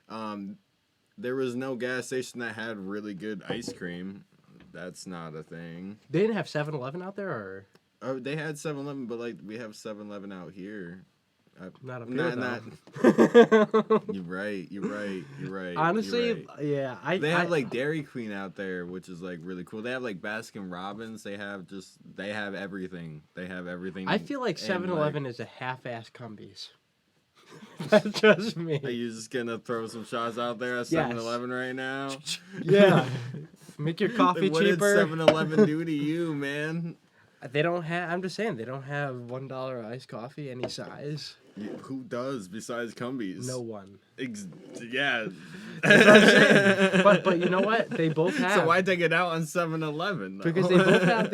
B: There was no gas station that had really good ice cream. That's not a thing.
A: They didn't have 7-Eleven out there, or
B: Oh, they had 7-Eleven, but like we have 7-Eleven out here.
A: not up here.
B: Not.
A: though.
B: You're right. You're right. You're right.
A: Honestly,
B: you're right.
A: yeah,
B: They have like Dairy Queen out there, which is like really cool. They have like Baskin Robbins. They have everything. They have everything.
A: I feel like
B: and,
A: 7-Eleven is a half-ass Cumbies. That's just me.
B: Are you just gonna throw some shots out there at
A: Yes.
B: 7-Eleven right now?
A: Yeah. Make your coffee
B: Like, what
A: cheaper.
B: did 7-Eleven do to you, man?
A: They don't have. I'm just saying they don't have $1 iced coffee any size.
B: Who does besides Cumbies?
A: No one.
B: Yeah.
A: That's what I'm saying. But you know what? They both have.
B: So why take it out on 7-Eleven?
A: Because they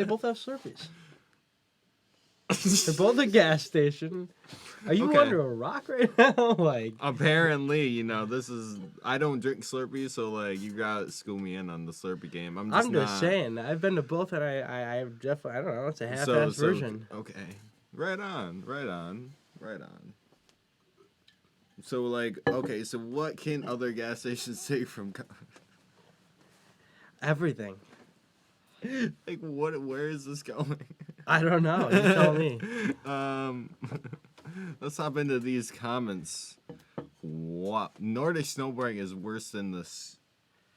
A: both have Slurpees. They're both a gas station. Are you
B: Okay.
A: under a rock right now? Like,
B: apparently, you know, I don't drink Slurpees, so like you gotta school me in on the Slurpee game. I'm just not.
A: saying. I've been to both, and I definitely, I don't know. It's a half-ass version.
B: Okay, right on. So like, okay, so what can other gas stations take from?
A: Everything.
B: Like what? Where is this going?
A: I don't know. You tell me.
B: Let's hop into these comments. What Nordic snowboarding is worse than the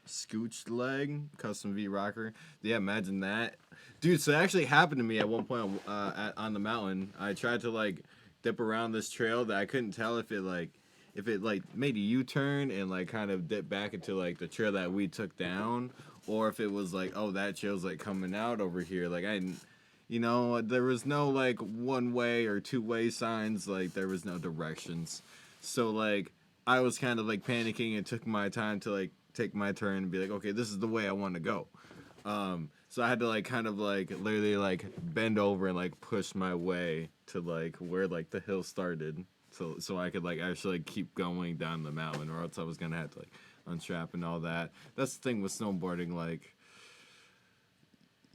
B: scooched leg custom V rocker? Yeah, imagine that, dude. So it actually happened to me at one point on the mountain. I tried to like dip around this trail that I couldn't tell if it made a U-turn and like kind of dip back into like the trail that we took down, or if it was like, oh, that trail's like coming out over here. Like I didn't. You know, there was no, like, one-way or two-way signs. Like, there was no directions. So, like, I was kind of, like, panicking and took my time to, like, take my turn and be like, okay, this is the way I want to go. So I had to, like, kind of, like, literally, like, bend over and, like, push my way to, like, where, like, the hill started. So I could, like, actually keep going down the mountain, or else I was going to have to, like, unstrap and all that. That's the thing with snowboarding, like...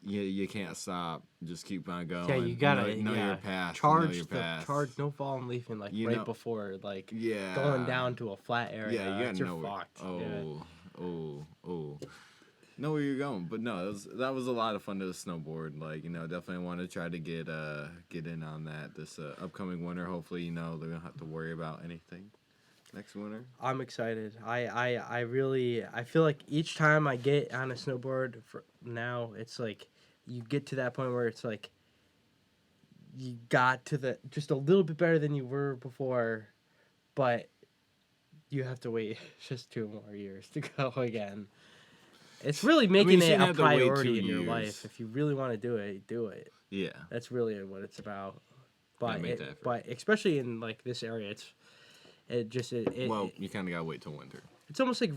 B: You can't stop. Just keep on going.
A: Yeah, you gotta
B: know your path.
A: Charge no falling leafing like
B: you
A: right
B: know,
A: before like
B: yeah.
A: going down to a flat area.
B: Yeah, you gotta know
A: fucked.
B: Know where you're going. But no, that was a lot of fun to snowboard. Like, you know, definitely want to try to get in on that this upcoming winter. Hopefully, you know, they don't have to worry about anything next winter.
A: I'm excited. I really feel like each time I get on a snowboard now, it's like you get to that point where it's like you got to just a little bit better than you were before, but you have to wait just 2 more years to go again. It's really making it a priority in your life. If you really want to do it, do it. Yeah. That's really what it's about. But especially in like this area, well,
B: you kind of gotta wait till winter.
A: It's almost like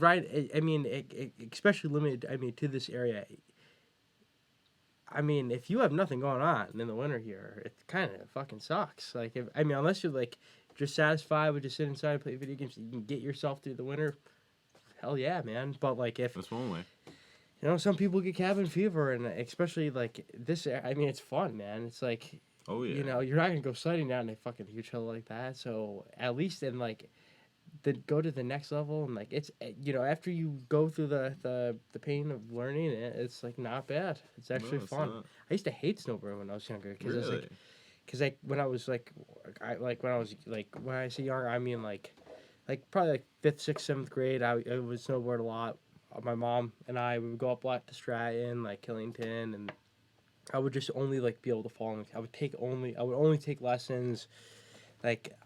A: especially limited. To this area. If you have nothing going on in the winter here, it kind of fucking sucks. Like, unless you're like just satisfied with just sitting inside and play video games, you can get yourself through the winter. Hell yeah, man! But like,
B: that's one way.
A: You know, some people get cabin fever, and especially like this. It's fun, man. It's like.
B: Oh yeah.
A: You know, you're not gonna go sledding down a fucking huge hill like that. So at least then like, go to the next level and like it's after you go through the pain of learning it, it's like not bad. It's actually fun. Not. I used to hate snowboarding when I was younger because
B: really?
A: When I say younger, I mean like probably like 5th, 6th, 7th grade. I would snowboard a lot. My mom and I would go up a lot to Stratton, like Killington, and I would just only like be able to fall. I would only take lessons. Like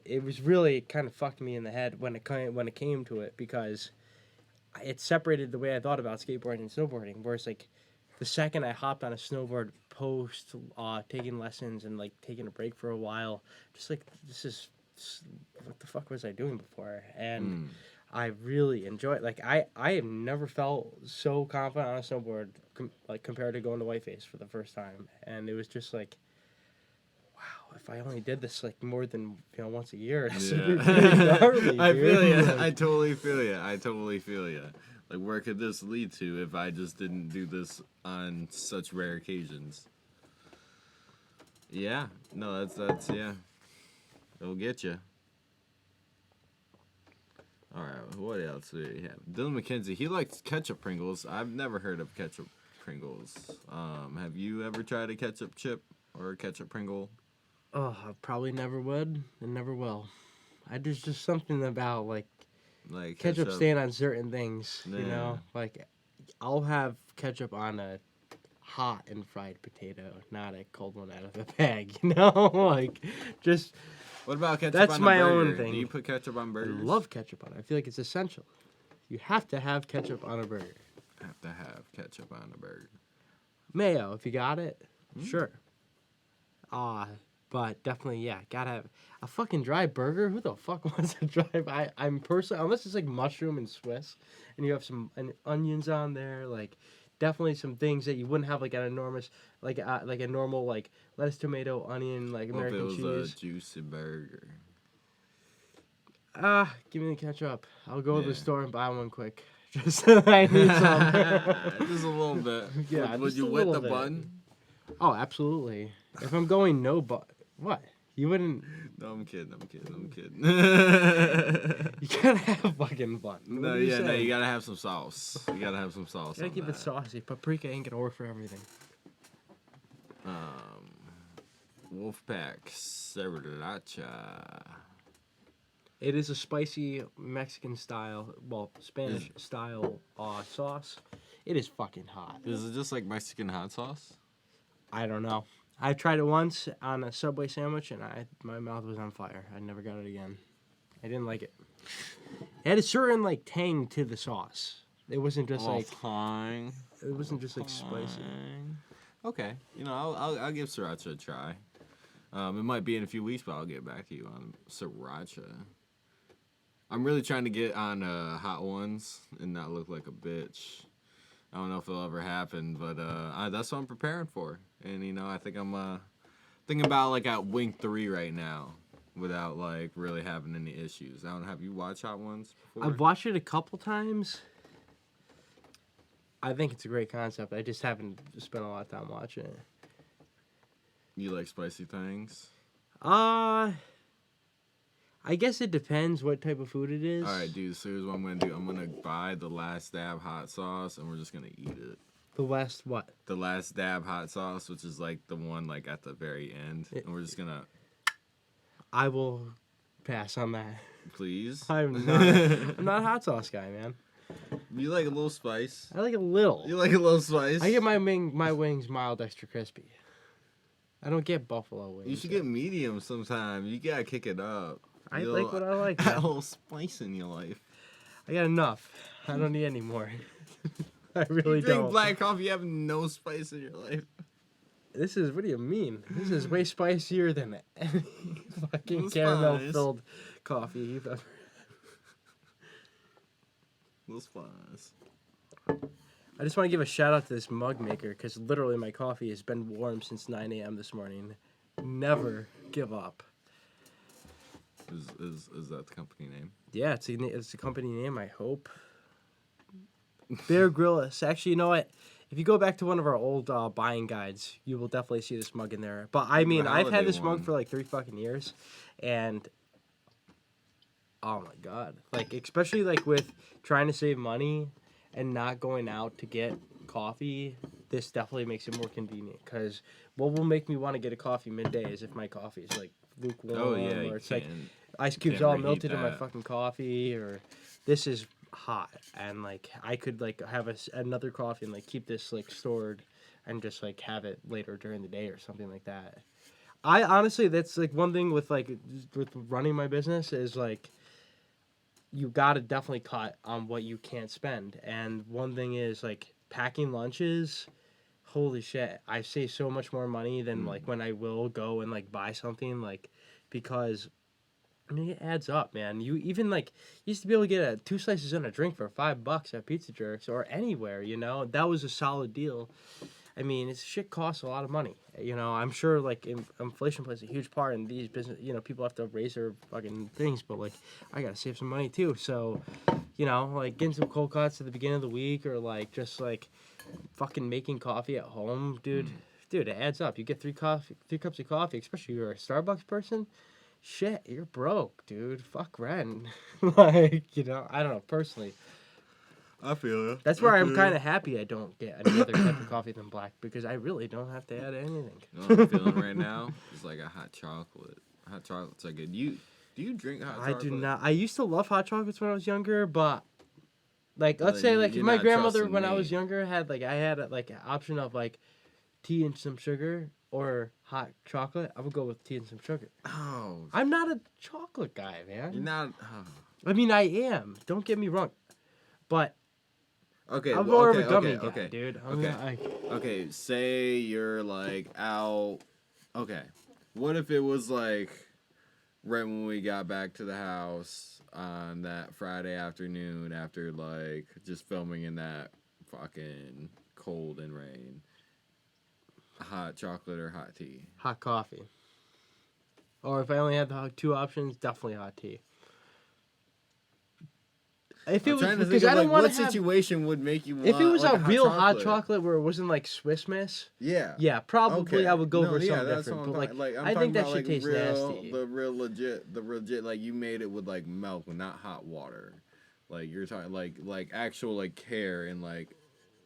A: it was really kind of fucked me in the head when it came to it, because it separated the way I thought about skateboarding and snowboarding. Whereas like the second I hopped on a snowboard post taking lessons and like taking a break for a while, just like what the fuck was I doing before? And I really enjoy it. Like I have never felt so confident on a snowboard compared to going to Whiteface for the first time, and it was just like, wow, if I only did this like more than once a year,
B: yeah.
A: gnarly,
B: I feel you. I totally feel you. Like, where could this lead to if I just didn't do this on such rare occasions? Yeah, no, that's yeah, it'll get you. All right, what else do we have? Dylan McKenzie, he likes ketchup Pringles. I've never heard of ketchup Pringles. Have you ever tried a ketchup chip or a ketchup Pringle?
A: Oh, I probably never would and never will. There's just something about like ketchup staying on certain things, you know? Like, I'll have ketchup on a hot and fried potato, not a cold one out of a bag, you know? Like, just...
B: What about ketchup
A: That's
B: on a
A: my
B: burger?
A: own thing.
B: Do you put ketchup on burgers?
A: I love ketchup on it. I feel like it's essential. You have to have ketchup on a burger.
B: Have to have ketchup on a burger.
A: Mayo, if you got it, sure. But definitely, yeah, gotta have a fucking dry burger. Who the fuck wants a dry? I'm personally, unless it's like mushroom and Swiss, and you have some onions on there, like definitely some things that you wouldn't have like an enormous, like a normal like lettuce, tomato, onion, like
B: What if it
A: American
B: was
A: cheese.
B: a juicy burger?
A: Give me the ketchup. I'll go to the
B: Yeah.
A: store and buy one quick. Just I need some.
B: Just a little bit.
A: Yeah,
B: Would
A: just
B: you
A: a
B: wet
A: little
B: the
A: bit.
B: bun?
A: Oh, absolutely. If I'm going no but what? You wouldn't.
B: No, I'm kidding.
A: You gotta have fucking bun. What
B: No,
A: are you
B: yeah, no,
A: saying?
B: you gotta have some sauce. You gotta have some sauce.
A: Gotta
B: on
A: keep it
B: that.
A: saucy. Paprika ain't gonna work for everything.
B: Wolfpack Sriracha.
A: It is a spicy Mexican style, well, Spanish style sauce. It is fucking hot.
B: Is it just like Mexican hot sauce?
A: I don't know. I tried it once on a Subway sandwich, and my mouth was on fire. I never got it again. I didn't like it. It had a certain like tang to the sauce. It wasn't just like
B: fine.
A: it wasn't just like spicy.
B: Fine. Okay, you know, I'll give sriracha a try. It might be in a few weeks, but I'll get back to you on sriracha. I'm really trying to get on hot ones and not look like a bitch. I don't know if it'll ever happen, but that's what I'm preparing for. And you know, I think I'm thinking about like at Wing 3 right now, without like really having any issues. I don't know, have you watched Hot Ones before?
A: I've watched it a couple times. I think it's a great concept. I just haven't spent a lot of time watching it.
B: You like spicy things?
A: I guess it depends what type of food it is.
B: All right, dude. So here's what I'm gonna do. I'm gonna buy the Last Dab hot sauce, and we're just gonna eat it.
A: The West what?
B: The Last Dab hot sauce, which is like the one like at the very end, and we're just gonna.
A: I will pass on that.
B: Please.
A: I'm not a hot sauce guy, man.
B: You like a little spice.
A: I like a little.
B: You like a little spice.
A: I get my wings mild, extra crispy. I don't get buffalo wings.
B: You should get medium sometime. You gotta kick it up.
A: I like what I like.
B: Add a
A: Man.
B: little spice in your life.
A: I got enough. I don't need any more. I really
B: You drink
A: don't.
B: black coffee, you have no spice in your life.
A: This is, what do you mean? This is way spicier than any fucking
B: It's
A: caramel-filled coffee you've ever.
B: Little spice.
A: I just want to give a shout out to this mug maker because literally my coffee has been warm since 9 a.m. this morning. Never give up.
B: Is that the company name?
A: Yeah, it's a company name, I hope. Bear Grylls. Actually, you know what? If you go back to one of our old buying guides, you will definitely see this mug in there. But I mean, I've had this mug for like 3 fucking years, and oh my god, like especially like with trying to save money and not going out to get coffee, this definitely makes it more convenient. Because what will make me want to get a coffee midday is if my coffee is like lukewarm, or it's like ice cubes all melted in my fucking coffee, or this is hot, and like I could like have another coffee and like keep this like stored and just like have it later during the day or something like that. I honestly, that's like one thing with running my business is like you gotta definitely cut on what you can't spend. And one thing is like packing lunches. Holy shit, I save so much more money than like when I will go and like buy something, like because I mean, it adds up, man. You even like used to be able to get 2 slices and a drink for $5 at Pizza Jerks or anywhere, you know. That was a solid deal. I mean, it's shit costs a lot of money. You know, I'm sure like inflation plays a huge part in these business. You know, people have to raise their fucking things, but like I gotta save some money too. So, you know, like getting some cold cuts at the beginning of the week, or like just like fucking making coffee at home, dude. Dude, it adds up. You get 3 cups of coffee, especially if you're a Starbucks person. Shit, you're broke, dude. Fuck rent. Like, you know, I don't know, personally.
B: I feel it.
A: That's where I'm kind of happy I don't get any other type of coffee than black, because I really don't have to add anything.
B: You know what I'm feeling right now? It's like a hot chocolate. Hot chocolates are good. Do you drink hot chocolate?
A: I do not. I used to love hot chocolates when I was younger, but like, let's
B: Like,
A: say like if
B: you're
A: my
B: not
A: grandmother
B: trusting
A: when I
B: me.
A: was younger had like I had like an option of like tea and some sugar or hot chocolate, I would go with tea and some sugar.
B: Oh.
A: I'm not a chocolate guy, man.
B: You're not.
A: I mean, I am. Don't get me wrong, but
B: Okay.
A: I'm
B: well,
A: more
B: okay,
A: of a gummy
B: okay,
A: guy, dude.
B: Okay. Okay. Say you're like out. Okay. What if it was like right when we got back to the house on that Friday afternoon after like just filming in that fucking cold and rain? Hot chocolate or hot tea?
A: Hot coffee. Or if I only had the two options, definitely hot tea. If it
B: I'm
A: was
B: trying to
A: because
B: think
A: I
B: of
A: don't
B: like
A: want
B: what
A: to have.
B: situation would make you want
A: If it was
B: like
A: a real hot
B: chocolate.
A: chocolate where it wasn't like Swiss Miss,
B: Yeah.
A: yeah, probably
B: Okay.
A: I would go
B: No,
A: for
B: yeah,
A: something
B: that's
A: different.
B: what I'm
A: But
B: talking. Like I'm
A: I
B: talking
A: think that
B: about
A: shit
B: like
A: tastes nasty.
B: the legit. Like you made it with like milk, not hot water. Like you're talking like actual like care and like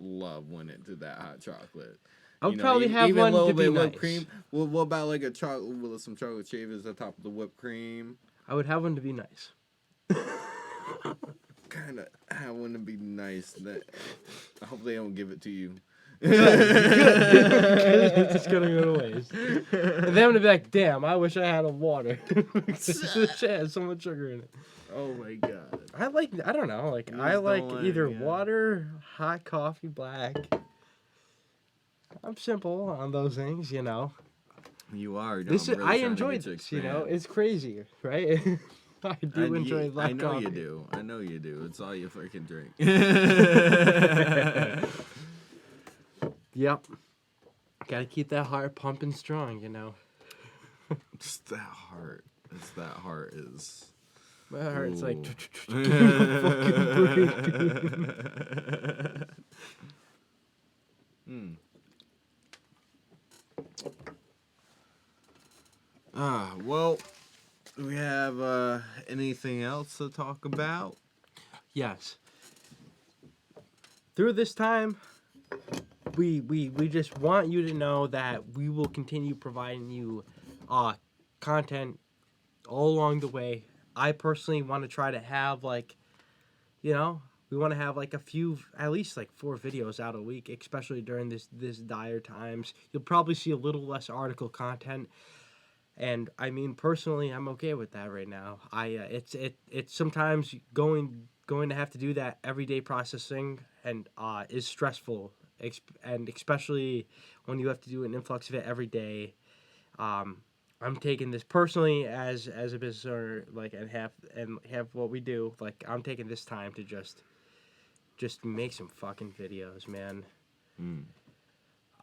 B: love went into that hot chocolate.
A: I would probably have
B: even a
A: one
B: little
A: to be
B: bit whipped
A: nice.
B: cream. Well, what about like a chocolate with some chocolate shavings on top of the whipped cream?
A: I would have one to be nice.
B: Kind of, I wouldn't be nice. That I hope they don't give it to you.
A: It's just gonna go to waste. And then I'm gonna be like, damn, I wish I had a water. This shit has so much sugar in it.
B: Oh my god.
A: I don't know, like
B: You
A: I
B: just
A: like
B: don't want-
A: either
B: yeah.
A: water, hot coffee, black. I'm simple on those things, you know.
B: You are. No,
A: This
B: I'm
A: is,
B: really
A: I
B: trying to
A: enjoy
B: get to
A: this, you know.
B: expand.
A: It's crazy, right? I do enjoy black
B: I know
A: coffee.
B: you do. I know you do. It's all you freaking drink.
A: Yep. Gotta keep that heart pumping strong, you know.
B: It's that heart. It's that heart is.
A: My heart's like,
B: Ooh. Well, we have anything else to talk about?
A: yes. Through this time, we just want you to know that we will continue providing you content all along the way. I personally want to try to have like, you know, we want to have like a few, at least like 4 videos out a week, especially during this dire times. You'll probably see a little less article content, and I mean personally, I'm okay with that right now. It's sometimes going to have to do that everyday processing and is stressful, and especially when you have to do an influx of it every day. I'm taking this personally as a business owner, like and have what we do. Like I'm taking this time to just make some fucking videos, man.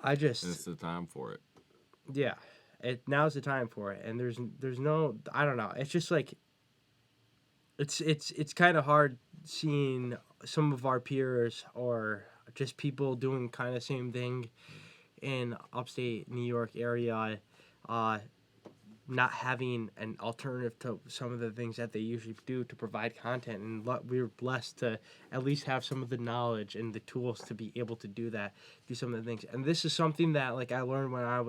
B: It's the time for it.
A: Yeah, now's the time for it, and there's no, I don't know. It's just like it's kind of hard seeing some of our peers or just people doing kind of same thing in upstate New York area, not having an alternative to some of the things that they usually do to provide content. And we're blessed to at least have some of the knowledge and the tools to be able to do that, do some of the things. And this is something that like I learned when I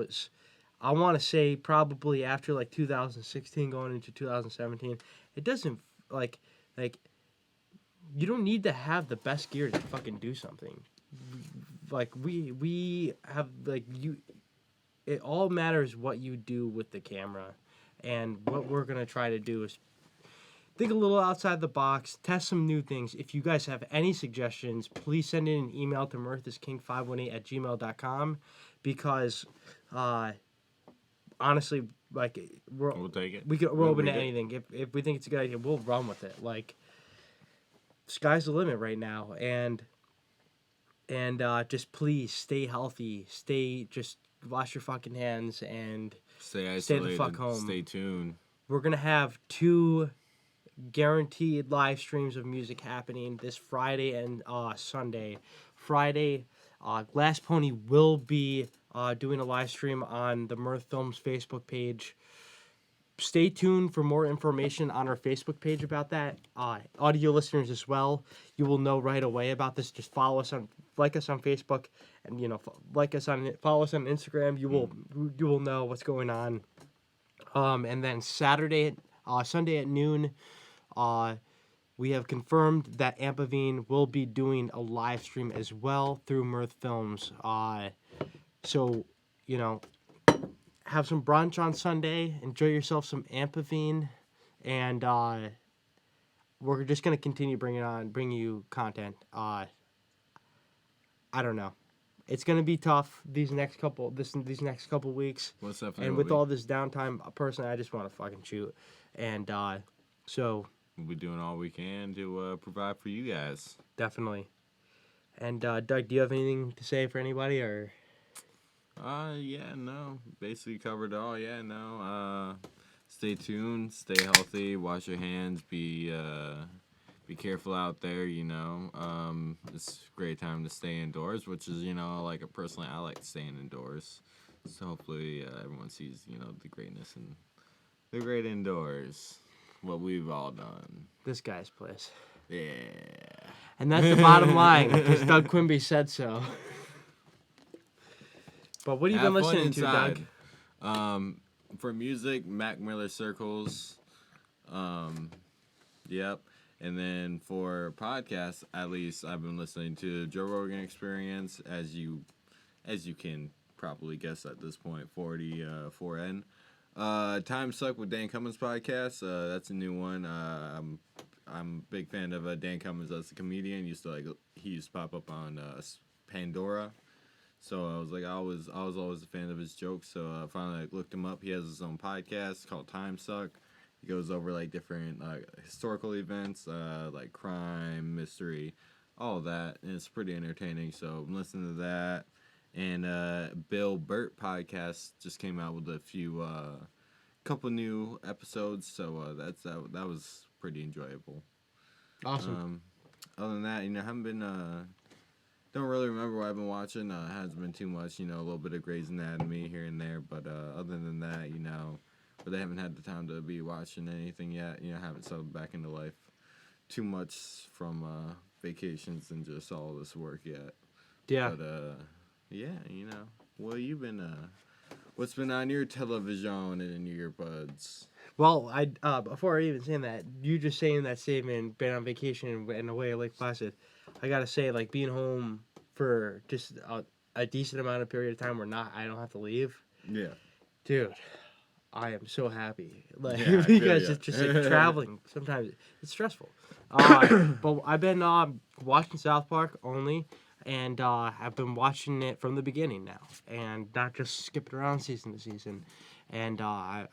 A: want to say probably after like 2016 going into 2017. It doesn't like you don't need to have the best gear to fucking do something. Like we have like you. It all matters what you do with the camera, and what we're gonna try to do is think a little outside the box, test some new things. If you guys have any suggestions, please send in an email to mirthisking518@gmail.com, because honestly, like
B: We'll take it.
A: we're
B: We'll
A: open to
B: read it.
A: anything. If we think it's a good idea, we'll run with it. Like sky's the limit right now, and just please stay healthy. Just wash your fucking hands and
B: Stay
A: stay
B: isolated.
A: the fuck home.
B: Stay tuned.
A: We're gonna have 2 guaranteed live streams of music happening this Friday and Sunday. Friday, Glass Pony will be doing a live stream on the Mirth Films Facebook page. Stay tuned for more information on our Facebook page about that. Audio listeners as well, you will know right away about this. Just like us on Facebook, and follow us on Instagram. You will know what's going on. And then Sunday at noon, we have confirmed that Ampavine will be doing a live stream as well through Mirth Films. So, have some brunch on Sunday, enjoy yourself some Ampavine, and we're just gonna continue bringing you content. I don't know. It's gonna be tough these next couple weeks.
B: What's definitely
A: And
B: what
A: with
B: we,
A: all this downtime, personally, I just want to fucking shoot. And so
B: we'll be doing all we can to provide for you guys.
A: definitely. And Doug, do you have anything to say for anybody or?
B: Yeah, no. Basically covered it all. Yeah, no. Stay tuned, stay healthy, wash your hands, be careful out there, you know. It's a great time to stay indoors, which is, you know, like personally I like staying indoors. So hopefully everyone sees, you know, the greatness and the great indoors. What we've all done.
A: This guy's place.
B: Yeah.
A: And that's the bottom line, because Doug Quimby said so. But what have you been listening to, Doug?
B: For music, Mac Miller Circles. Yep. And then for podcasts, at least I've been listening to Joe Rogan Experience, as you can probably guess at this point, 44N. Time Suck with Dan Cummins podcast. That's a new one. I'm a big fan of Dan Cummins as a comedian. He used to pop up on Pandora. So I was like, I was always a fan of his jokes. So I finally looked him up. He has his own podcast called Time Suck. He goes over like different historical events, like crime, mystery, all of that, and it's pretty entertaining. So I'm listening to that. And Bill Burt podcast just came out with a few couple new episodes. So that was pretty enjoyable.
A: Awesome.
B: Other than that, you know, I haven't been. Don't really remember what I've been watching. It hasn't been too much, you know, a little bit of Grey's Anatomy here and there. But other than that, you know, but I haven't had the time to be watching anything yet. You know, I haven't settled back into life too much from vacations and just all this work yet.
A: Yeah.
B: But yeah, you know, well, you've been. What's been on your television and in your earbuds?
A: Well, before even saying that, you just saying that statement, been on vacation and away at Lake Placid, I gotta say, like, being home for just a decent amount of period of time where I don't have to leave.
B: Yeah.
A: Dude, I am so happy. Like,
B: Yeah,
A: because it's just like traveling. Sometimes it's stressful. But I've been watching South Park only, and I've been watching it from the beginning now, and not just skipping around season to season. And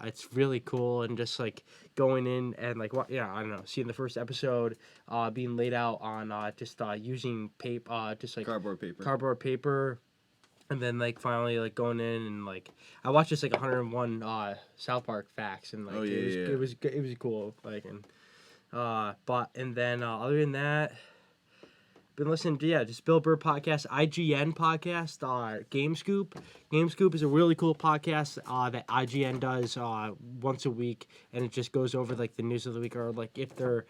A: it's really cool, and just like going in and like I don't know, seeing the first episode being laid out on just using paper, just like cardboard paper, and then like finally like going in and like I watched just like 101 South Park facts, and like it was cool, like, and and then other than that, been listening to just Bill Burr podcast, IGN podcast, Game Scoop. Game Scoop is a really cool podcast that IGN does once a week, and it just goes over like the news of the week, or like if they're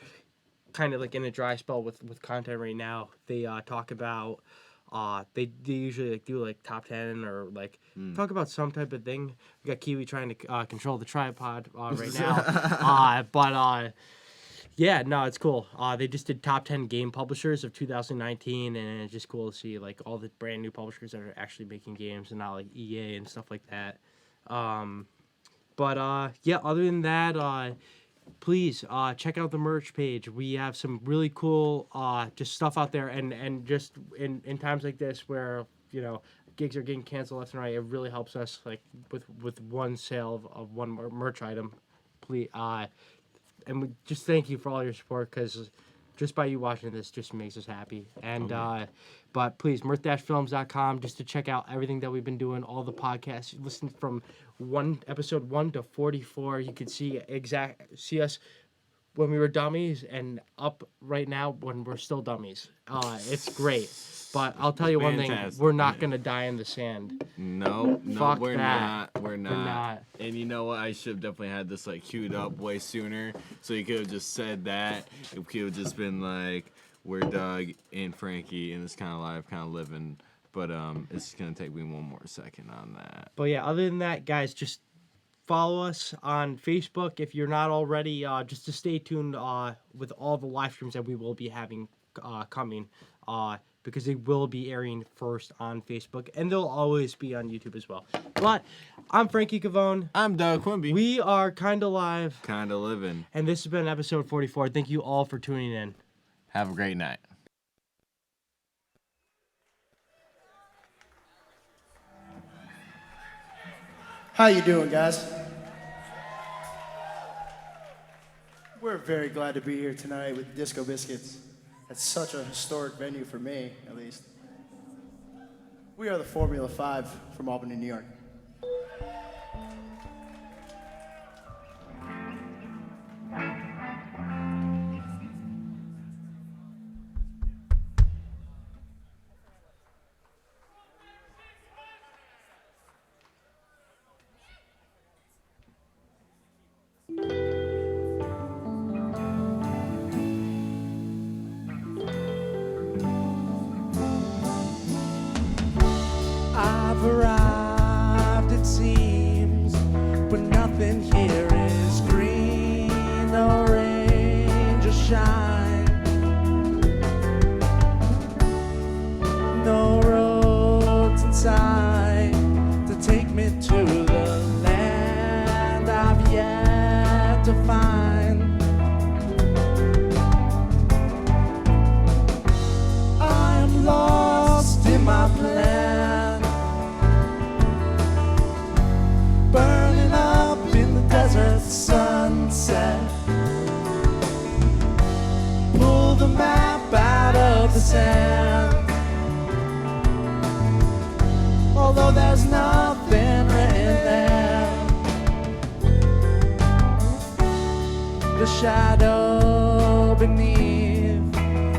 A: kind of like in a dry spell with content right now, they talk about they usually like do like top 10 or like talk about some type of thing. We got Kiwi trying to control the tripod right now, but yeah, no, it's cool. They just did top 10 game publishers of 2019, and it's just cool to see like all the brand new publishers that are actually making games and not like EA and stuff like that. Yeah, other than that, please check out the merch page. We have some really cool just stuff out there, and just in times like this where, you know, gigs are getting canceled left and right, it really helps us like with one sale of one merch item. Please, and we just thank you for all your support, because just by you watching this just makes us happy. And but please, mirth-films.com, just to check out everything that we've been doing, all the podcasts. You listen from episode 1 to 44. You can see us when we were dummies, and up right now when we're still dummies. It's great. But I'll tell you one thing, we're not going to die in the sand.
B: No, we're
A: that.
B: not. We're not. And you know what? I should have definitely had this like queued up way sooner, so you could have just said that. It could have just been like, we're Doug and Frankie in this kind of life, kind of living. But it's going to take me one more second on that.
A: But yeah, other than that, guys, just follow us on Facebook if you're not already, just to stay tuned with all the live streams that we will be having coming, because they will be airing first on Facebook, and they'll always be on YouTube as well. But I'm Frankie Cavone.
B: I'm Doug Quimby.
A: We are Kinda Live.
B: Kinda Living.
A: And this has been episode 44. Thank you all for tuning in.
B: Have a great night.
C: How you doing, guys? We're very glad to be here tonight with Disco Biscuits. It's such a historic venue for me, at least. We are the Formula 5 from Albany, New York.
D: I've arrived, it seems, but nothing here is green, orange, or shine. No roads in sight to take me to the land I've yet to find. I'm lost in my plan, burning up in the desert sunset. Pull the map out of the sand, although there's nothing written there. The shadow beneath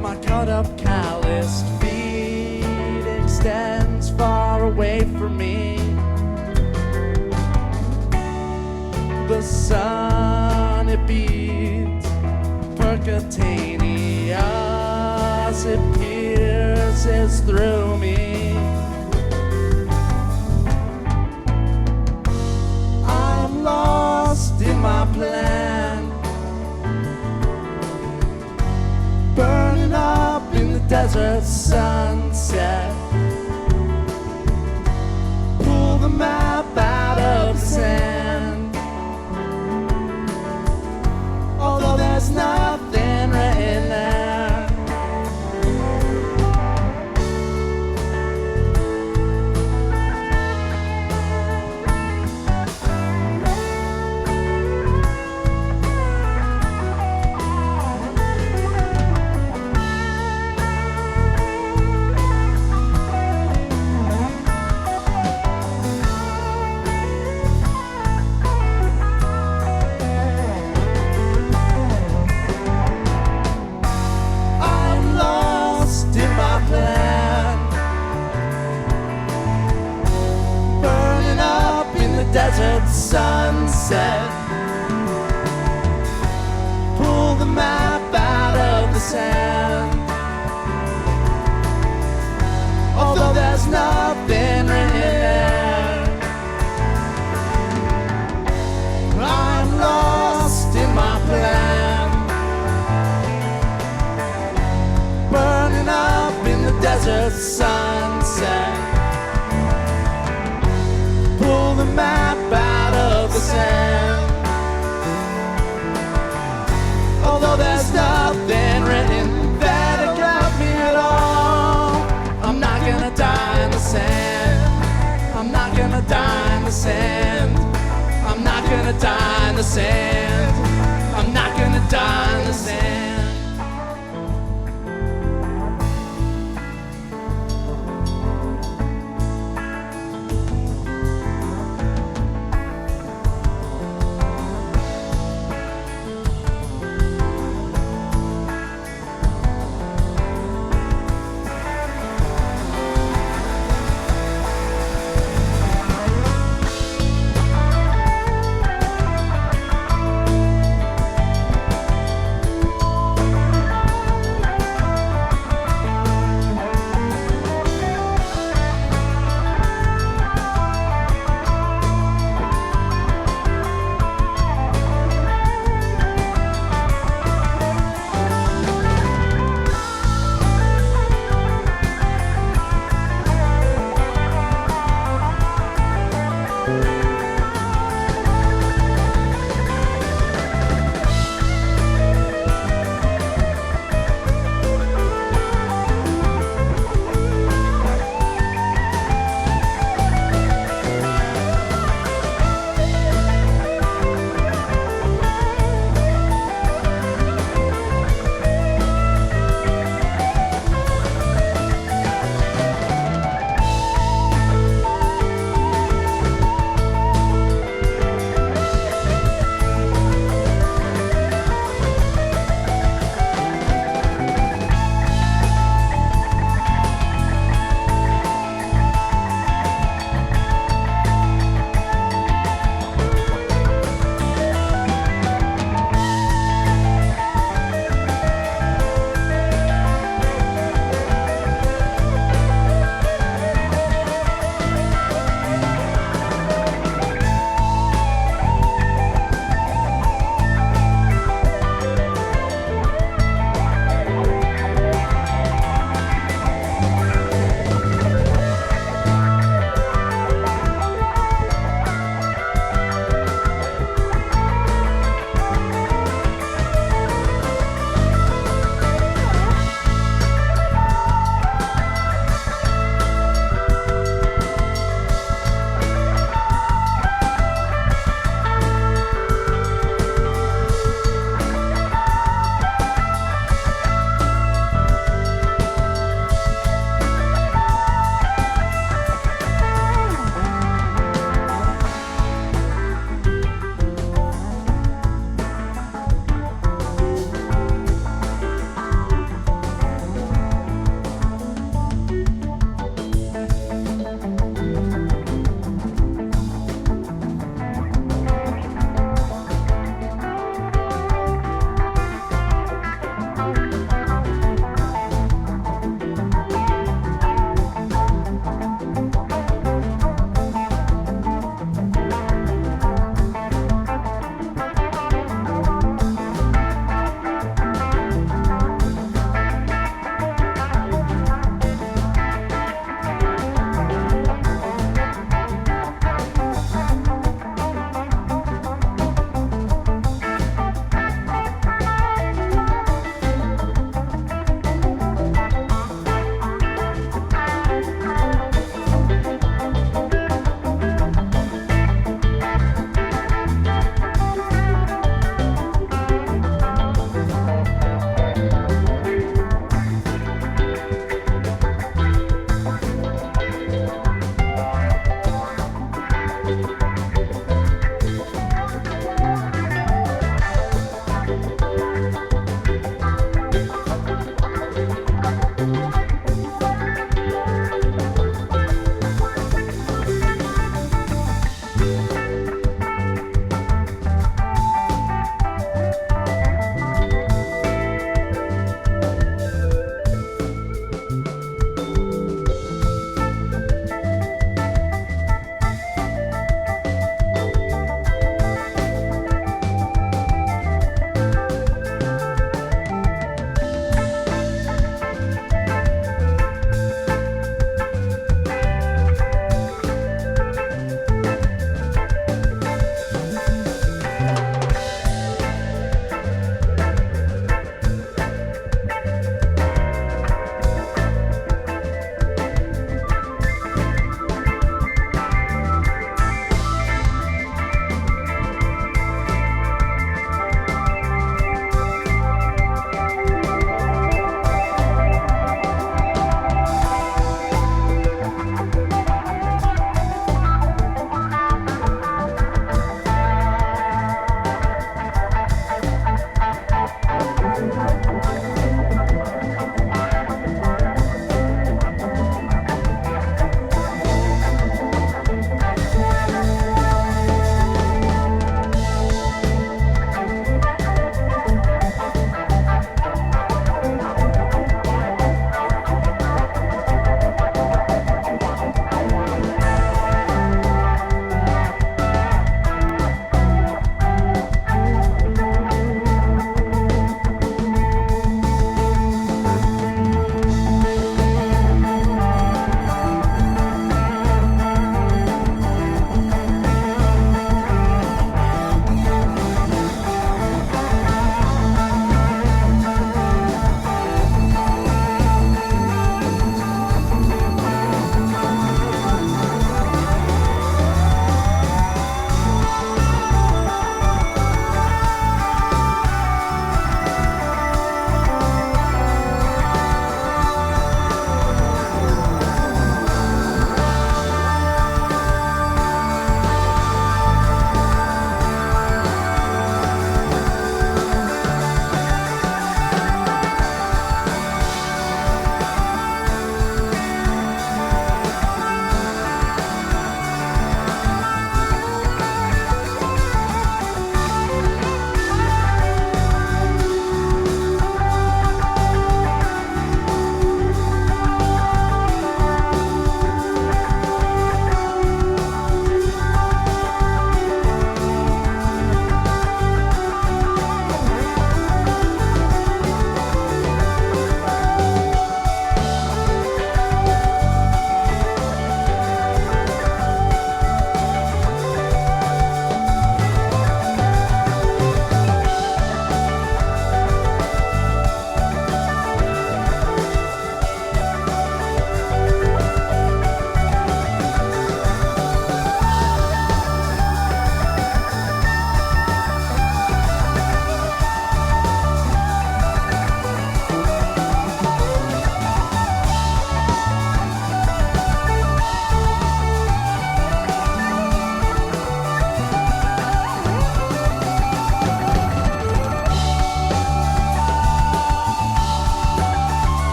D: my caught up calloused feet extends far away from me. The sun, it beats percutaneous, it pierces through me. I'm lost in my plan, burning up in the desert sunset. Pull the map out of the sand, although there's nothing written there. I'm lost in my plan, burning up in the desert sunset. Pull the map out of the sand, although there's nothing written there. I'm lost in my plan, burning up in the desert sunset. Pull the map out of the sand, although there's nothing written that got me at all. I'm not gonna die in the sand, I'm not gonna die in the sand, I'm not gonna die in the sand, I'm not gonna die in the sand.